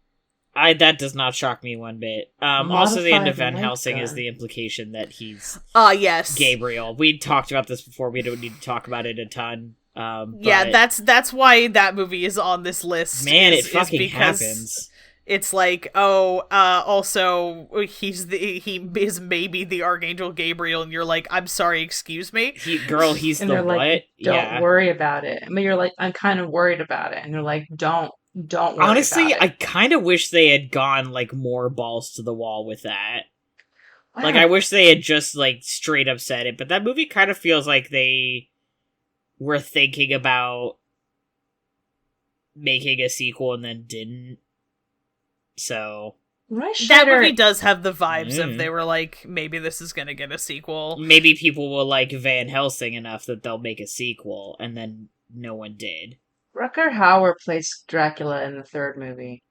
That does not shock me one bit. Also, the end of Van Helsing is the implication that he's yes, Gabriel. We talked about this before. We don't need to talk about it a ton. That's why that movie is on this list. Man, it fucking happens. It's like, also, he is maybe the Archangel Gabriel, and you're like, I'm sorry, excuse me? He's the what? Like, don't worry about it. I mean, you're like, I'm kind of worried about it. And you're like, don't worry honestly, about it. I kind of wish they had gone, like, more balls to the wall with that. Wow. Like, I wish they had just, like, straight up said it, but that movie kind of feels like they were thinking about making a sequel and then didn't. So that movie does have the vibes of they were like, maybe this is gonna get a sequel. Maybe people will like Van Helsing enough that they'll make a sequel, and then no one did. Rutger Hauer plays Dracula in the third movie.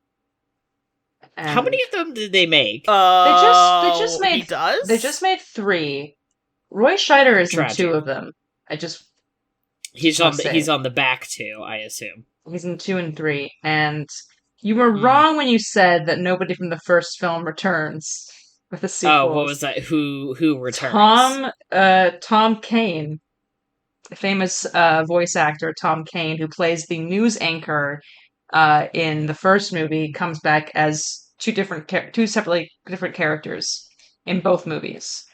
And how many of them did they make? They just made. He does? They just made 3. Roy Scheider is in 2 of them. He's on the back 2, I assume. He's in 2 and 3, and you were wrong when you said that nobody from the first film returns with the sequels. Oh, what was that? Who returns? Tom Kane, the famous voice actor Tom Kane, who plays the news anchor in the first movie, comes back as two separately different characters in both movies.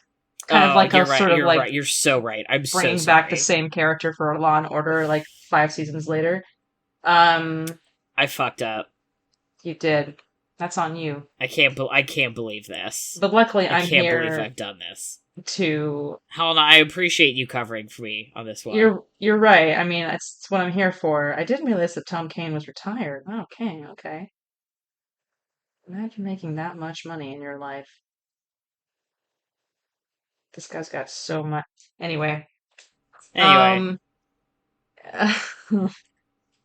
Kind of like right. You're so right. I'm so sorry. Bringing back the same character for Law and Order, like 5 seasons later. I fucked up. You did. That's on you. I can't believe this. But luckily, I'm here. I can't believe I've done this. Helena, I appreciate you covering for me on this one. You're right. I mean, that's what I'm here for. I didn't realize that Tom Kane was retired. Okay. Imagine making that much money in your life. This guy's got so much. Anyway.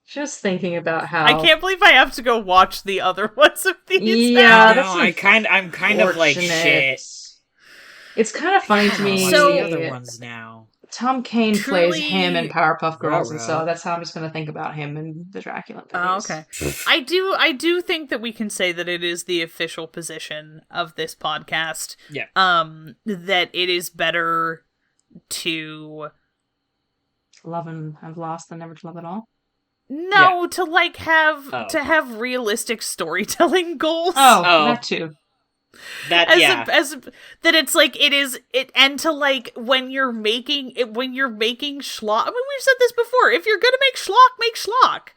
Just thinking about how I can't believe I have to go watch the other ones of these. Yeah, I'm kind of like shit. It's kind of funny to me. So the other ones now. Tom Kane plays him in Powerpuff Girls, and so that's how I'm just going to think about him in the Dracula movies. Oh, okay. I do think that we can say that it is the official position of this podcast. Yeah. That it is better to love and have lost than never to love at all. No, to like have realistic storytelling goals. Oh, that too. That that it's like and to like when you're making schlock. I mean, we've said this before. If you're gonna make schlock.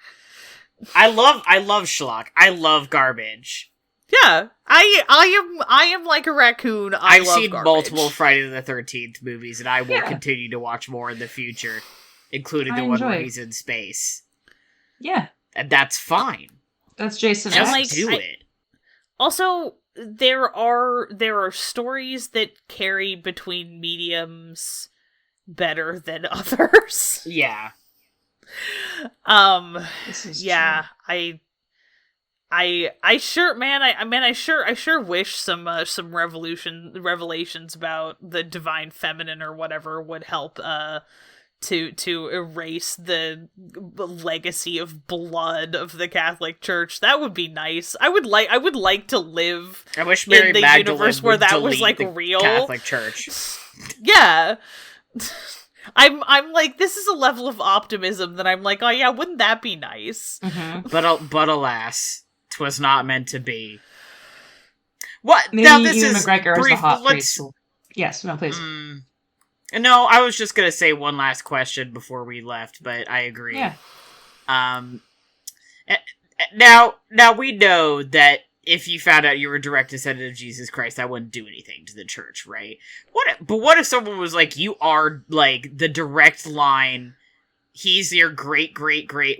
I love schlock. I love garbage. Yeah, I am like a raccoon. I've seen garbage. Multiple Friday the 13th movies, and I will continue to watch more in the future, including the one where he's in space. Yeah. And that's fine. That's Jason. Just do it. Also, there are stories that carry between mediums better than others. Yeah. This is Yeah, true. I sure, man, I sure wish some revelations about the divine feminine or whatever would help to erase the legacy of blood of the Catholic Church. That would be nice. I would like to live I wish Mary in the Magdalene universe where would that was delete like the real Catholic Church. Yeah. I'm like, this is a level of optimism that I'm like, oh yeah, wouldn't that be nice? Mm-hmm. But alas, 'twas not meant to be. What? Maybe Now this Ewan is McGregor is brief. the hot Let's. priest. Yes, no, please. No, I was just gonna say one last question before we left, but I agree. Yeah. Now we know that if you found out you were a direct descendant of Jesus Christ, that wouldn't do anything to the church, right? What if someone was like, you are, like, the direct line, he's your great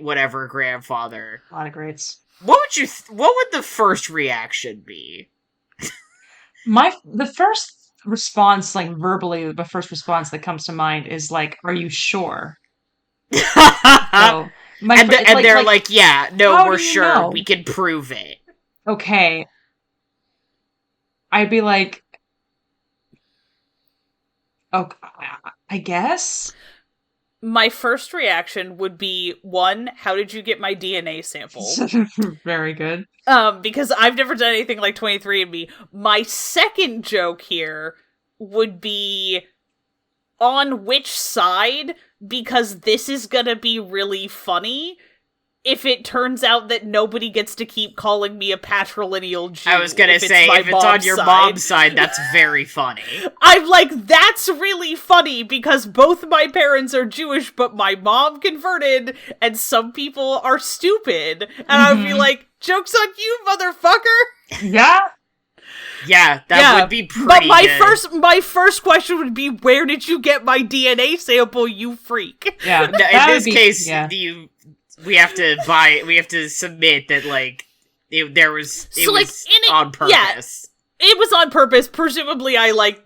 whatever grandfather. A lot of greats. What would the first reaction be? The first response, like verbally, the first response that comes to mind is like, "Are you sure?" So, they're like, "Yeah, no, how we're do you sure. know? We can prove it." Okay. I'd be like, "Oh, I guess." My first reaction would be, one, how did you get my DNA sample? Very good. Because I've never done anything like 23andMe. My second joke here would be on which side, because this is gonna be really funny if it turns out that nobody gets to keep calling me a patrilineal Jew. I was gonna say, if it's on your mom's side, that's very funny. I'm like, that's really funny, because both my parents are Jewish, but my mom converted, and some people are stupid. And I would be like, joke's on you, motherfucker! Yeah? Yeah, that would be pretty But good. my first question would be, where did you get my DNA sample, you freak? Yeah. No, in this case, we have to submit that, like, it was on purpose. Yeah, it was on purpose. Presumably, I, like,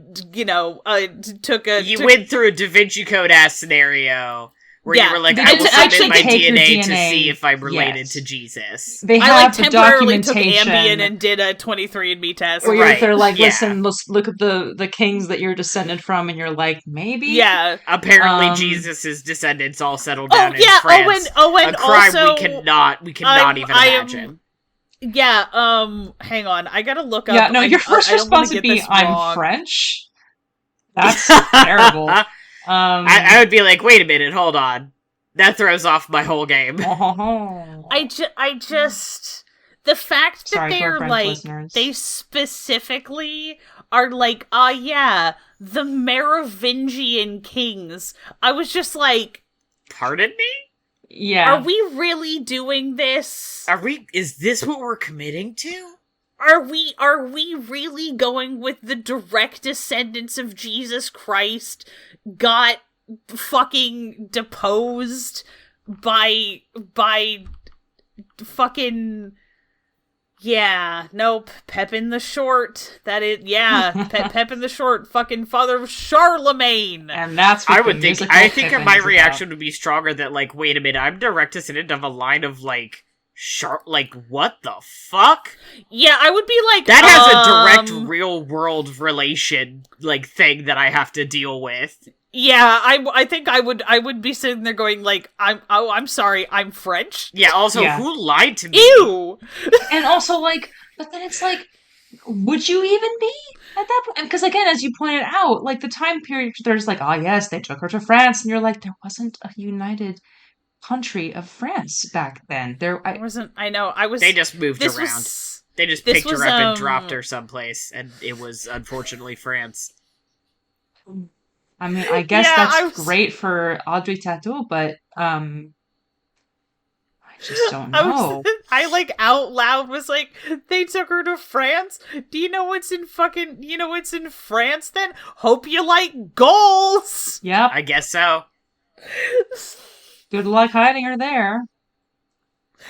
took a... You went through a Da Vinci Code ass scenario where you were like, I will submit my DNA to see if I'm related to Jesus. They have I, like, temporarily took documentation. Ambien and did a 23andMe test. Where they're like, listen, let's look at the kings that you're descended from, and you're like, maybe? Yeah. Apparently Jesus' descendants all settled down in France. And a crime also, we cannot even imagine. Hang on, I gotta look up. Yeah, no, your first response would be, I'm French? That's terrible. I would be like, wait a minute, hold on. That throws off my whole game. I just... The fact that they're, like, listeners. they specifically are like, the Merovingian kings. I was just like... Pardon me? Yeah. Are we really doing this? Is this what we're committing to? Are we really going with the direct descendants of Jesus Christ got fucking deposed by fucking... Yeah, nope, Pepin the Short. That is, Pepin the Short, fucking father Charlemagne. And that's what I think my reaction would be stronger that, like, wait a minute, I'm direct descendant of a line of, like, what the fuck? Yeah, I would be like, that has a direct real world relation, like, thing that I have to deal with. Yeah, I think I would be sitting there going like, I'm sorry, I'm French? Yeah, also, who lied to me? Ew! And also, like, but then it's like, would you even be at that point? Because again, as you pointed out, like, the time period, there's like, oh yes, they took her to France, and you're like, there wasn't a united country of France back then. I wasn't, I know, I was... They just moved around. They just picked her up and dropped her someplace, and it was, unfortunately, France. I mean, I guess that's great for Audrey Tautou, but I just don't know. I like out loud was like, they took her to France? Do you know what's in France then? Hope you like goals! Yep. I guess so. Good luck hiding her there.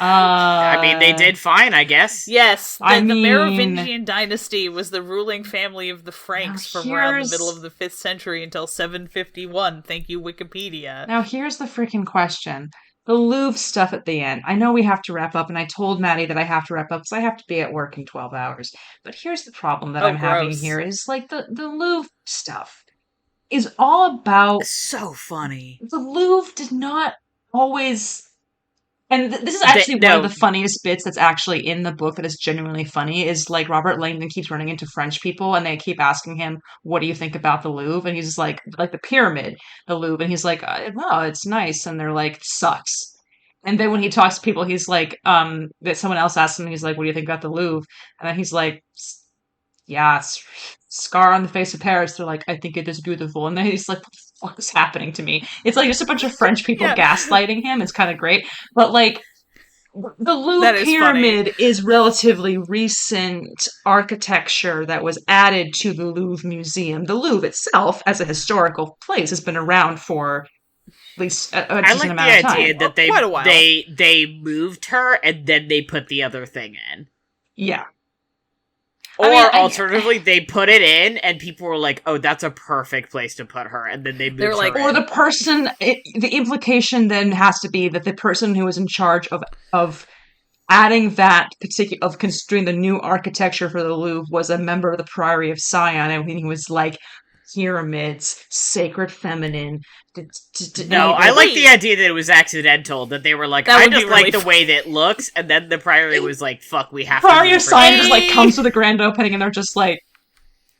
I mean, they did fine, I guess. Yes, the Merovingian dynasty was the ruling family of the Franks from around the middle of the 5th century until 751. Thank you, Wikipedia. Now, here's the freaking question. The Louvre stuff at the end. I know we have to wrap up, and I told Matty that I have to wrap up because I have to be at work in 12 hours. But here's the problem that I'm having here is, like, the Louvre stuff is all about... It's so funny. The Louvre did not always... And this is actually one of the funniest bits that's actually in the book that is genuinely funny, is, like, Robert Langdon keeps running into French people, and they keep asking him, what do you think about the Louvre? And he's just like the pyramid, the Louvre, and he's like, no, it's nice. And they're like, sucks. And then when he talks to people, he's like, that someone else asks him, he's like, what do you think about the Louvre? And then he's like, yeah, scar on the face of Paris. They're like, I think it is beautiful. And then he's like, what the fuck is happening to me? It's like just a bunch of French people gaslighting him. It's kind of great. But like, the Louvre pyramid is relatively recent architecture that was added to the Louvre Museum. The Louvre itself, as a historical place, has been around for at least a decent amount of time. I like the idea that they moved her and then they put the other thing in. Yeah. Or alternatively, they put it in, and people were like, "Oh, that's a perfect place to put her," and then they moved her in. Or the person. The implication then has to be that the person who was in charge of adding that particular of construing the new architecture for the Louvre was a member of the Priory of Sion, and he was like, pyramids, sacred feminine. No, I like the idea that it was accidental, that they were like, I just like the way that it looks, and then the Priory was like, fuck, we have to. Priory of Sion just like comes to the grand opening, and they're just like,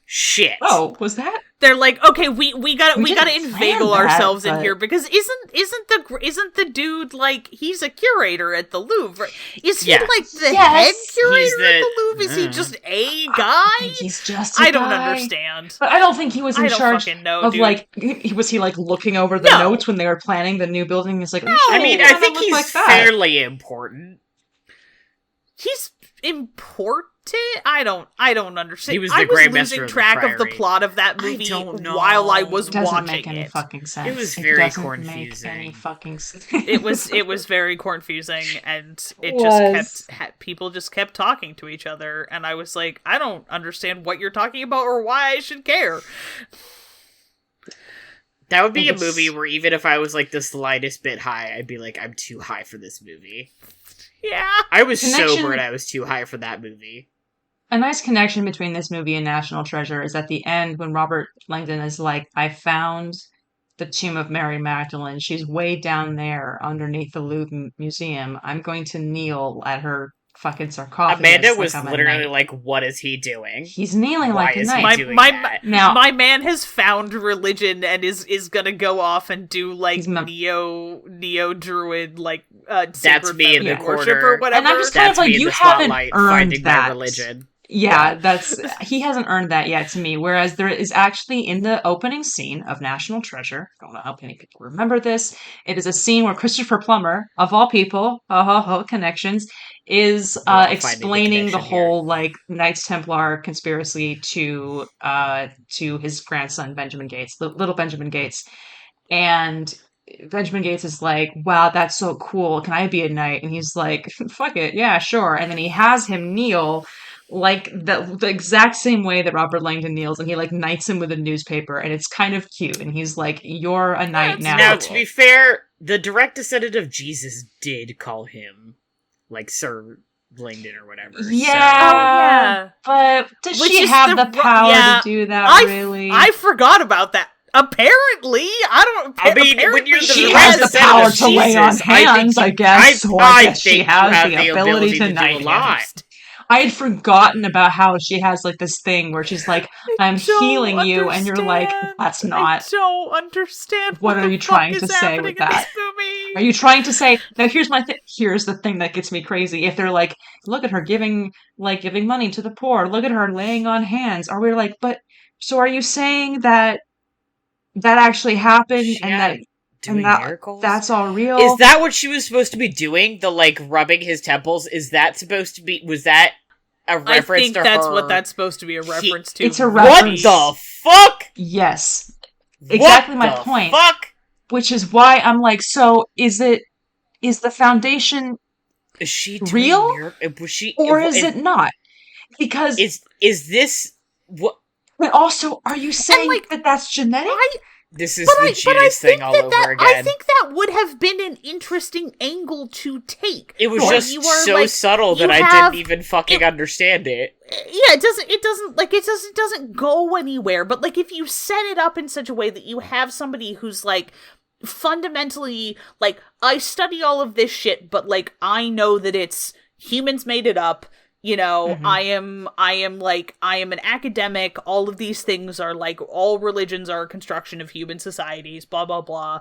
shit. Oh, was that? They're like, okay, we gotta inveigle ourselves in here, because isn't the dude like, he's a curator at the Louvre? Is he like the head curator at the Louvre? Is he just a guy? I think he's just a guy. I don't understand. But I don't think he was in charge of dude. Like, was he like looking over the notes when they were planning the new building? He's like, I mean, I think he's like fairly important. He's important. I don't understand. He was the Grey Master losing track of the plot of that movie while I was watching make any fucking sense. It was very confusing. Make any fucking sense. It was very confusing, and it just people just kept talking to each other, and I was like, I don't understand what you're talking about or why I should care. That would be a movie where even if I was like the slightest bit high, I'd be like, I'm too high for this movie. Yeah. I was sober and I was too high for that movie. A nice connection between this movie and National Treasure is at the end when Robert Langdon is like, I found the tomb of Mary Magdalene. She's way down there underneath the Louvre Museum. I'm going to kneel at her fucking sarcophagus. Amanda was literally like, what is he doing? Heing like a knight. My man has found religion and is gonna go off and do like neo druid like that's me in the corner or whatever. And I'm just kind of like, you haven't earned that religion. Yeah, he hasn't earned that yet to me. Whereas there is actually in the opening scene of National Treasure, I don't know how many people remember this, it is a scene where Christopher Plummer, of all people, connections, is explaining the whole like Knights Templar conspiracy to his grandson Benjamin Gates, little Benjamin Gates, and Benjamin Gates is like, wow, that's so cool. Can I be a knight? And he's like, fuck it, yeah, sure. And then he has him kneel like the exact same way that Robert Langdon kneels, and he like knights him with a newspaper, and it's kind of cute. And he's like, you're a knight now. Now, to be fair, the direct descendant of Jesus did call him like Sir Langdon or whatever. Yeah, but does she have the power to do that, really? I forgot about that. Apparently, I mean, when you're she has the power to lay on hands, I guess. I guess she has the ability to knight him. I had forgotten about how she has like this thing where she's like, I'm healing you, and you're like, that's not. I don't understand. What are you trying to say with that? Are you trying to say, now here's the thing that gets me crazy. If they're like, look at her giving money to the poor, look at her laying on hands. Are we like, but so are you saying that actually happened that's all real? Is that what she was supposed to be doing? The like rubbing his temples? Is that supposed to be? Was that a reference to her? I think that's what that's supposed to be a reference to. It's a reference. What the fuck? Yes, exactly my point. Fuck. Which is why I'm like, so is the foundation Is she real? Was she, or is it not? Because is this what? But also, are you saying that that's genetic? This is the Judas thing all over again. I think that would have been an interesting angle to take. It was just so subtle that I didn't even fucking understand it. Yeah, it doesn't go anywhere. But like, if you set it up in such a way that you have somebody who's like fundamentally like, I study all of this shit, but like, I know that it's humans made it up. You know, I am an academic. All of these things are like, all religions are a construction of human societies, blah, blah, blah.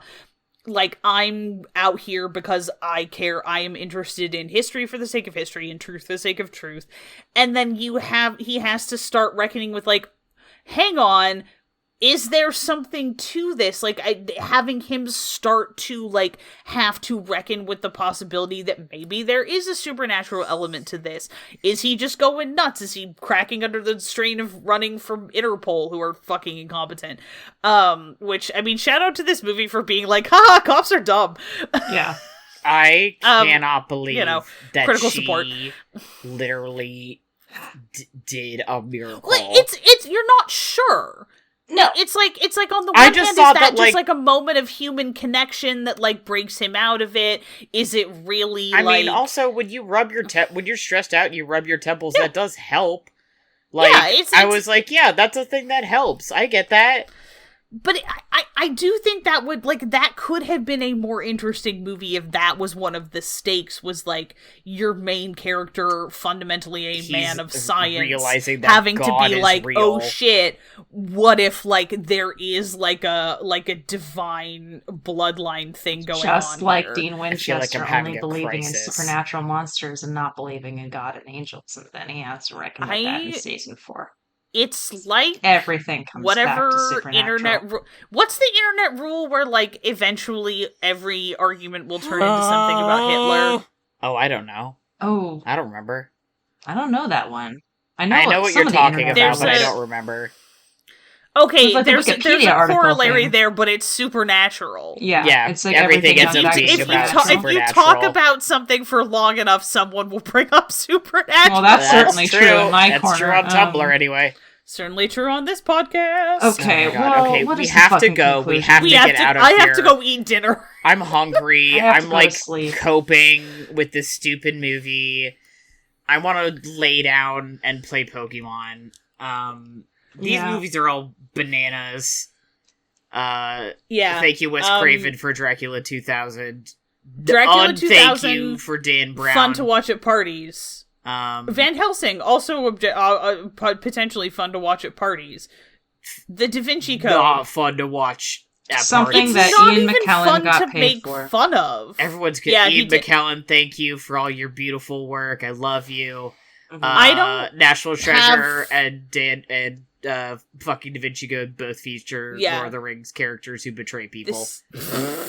Like, I'm out here because I care. I am interested in history for the sake of history and truth for the sake of truth. And then he has to start reckoning with like, hang on, is there something to this? Like, having him start to, like, have to reckon with the possibility that maybe there is a supernatural element to this. Is he just going nuts? Is he cracking under the strain of running from Interpol, who are fucking incompetent? Which, I mean, shout out to this movie for being like, haha, cops are dumb. Yeah. I cannot believe that critical she support. literally did a miracle. Well, it's you're not sure. No, it's like on the one hand, is that just like a moment of human connection that like breaks him out of it? Is it really? I mean, also when you rub your when you're stressed out, and you rub your temples. Yeah. That does help. Like, I was like, yeah, that's a thing that helps. I get that. But I do think that would, like, that could have been a more interesting movie if that was one of the stakes, was, like, your main character, fundamentally a man of science, realizing that having God to be like, real. oh shit, what if, like, there is, like a divine bloodline thing going on Just like here? Dean Winchester only believing in supernatural monsters and not believing in God and angels, and then he has to reckon with that in season 4. It's like everything comes back to supernatural. What's the internet rule where, like, eventually every argument will turn into something about Hitler? Oh, I don't know. Oh, I don't remember. I don't know that one. I know what you're talking about, but I don't remember. Okay, like there's a corollary there, but it's supernatural. Yeah, it's like everything ends up being about supernatural. If you talk about something for long enough, someone will bring up supernatural. Well, that's certainly true in my corner. That's true on Tumblr, anyway. Certainly true on this podcast. Okay, okay, we have to go. We have to get out of here. I have to go eat dinner. I'm hungry. I'm like coping with this stupid movie. I want to lay down and play Pokemon. These movies are all bananas. Thank you, Wes Craven, for Dracula 2000. Dracula 2000. Thank you for Dan Brown. Fun to watch at parties. Van Helsing, also potentially fun to watch at parties. The Da Vinci Code, not fun to watch at something parties. that Ian McKellen got paid for. Fun of. Everyone's good. Ian McKellen, thank you for all your beautiful work. I love you. I don't. National Treasure and Dan and fucking Da Vinci Code both feature Lord of the Rings characters who betray people.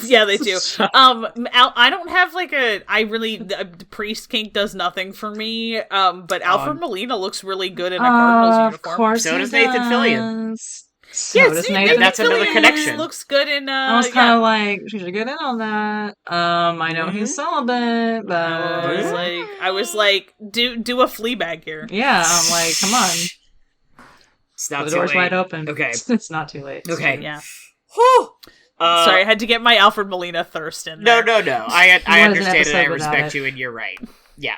Yeah, they do. I don't have like the priest kink does nothing for me. But Alfred Molina looks really good in a Cardinals uniform. Of course, so does Nathan Fillion. Nathan that's another connection. Looks good in. I was kind of like, she should get in on that. I know he's celibate, but I was like, do a Fleabag here. Yeah, I'm like, come on. It's not the too door's late. wide open. Okay. It's not too late. Okay. Yeah. Whew. Sorry, I had to get my Alfred Molina thirst in there. No. I understand and I respect you, and you're right. Yeah.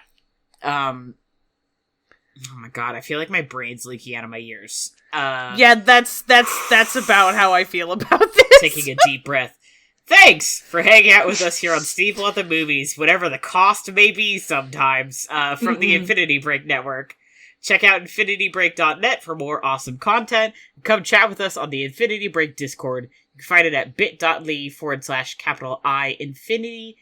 Oh my god, I feel like my brain's leaking out of my ears. Yeah, that's about how I feel about this. Taking a deep breath. Thanks for hanging out with us here on Sneople at the Movies, whatever the cost may be sometimes, from the Infinity Break Network. Check out infinitybreak.net for more awesome content. Come chat with us on the Infinity Break Discord. You can find it at bit.ly/I Infinity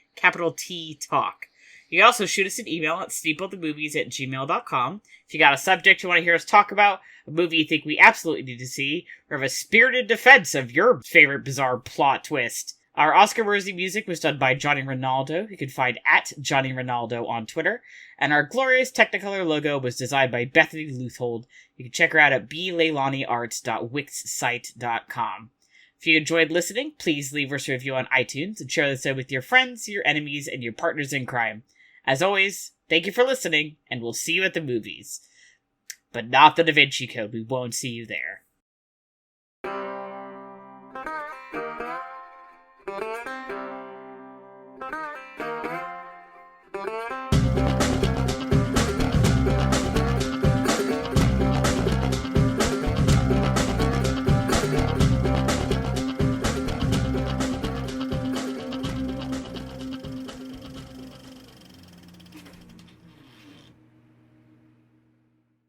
T Talk. You can also shoot us an email at sneoplethemovies@gmail.com. If you got a subject you want to hear us talk about, a movie you think we absolutely need to see, or have a spirited defense of your favorite bizarre plot twist. Our Oscar-worthy music was done by Johnny Ronaldo, you can find at Johnny Ronaldo on Twitter, and our glorious Technicolor logo was designed by Bethany Luthold. You can check her out at bleilaniarts.wixsite.com. If you enjoyed listening, please leave us a review on iTunes and share this out with your friends, your enemies, and your partners in crime. As always, thank you for listening, and we'll see you at the movies. But not the Da Vinci Code, we won't see you there.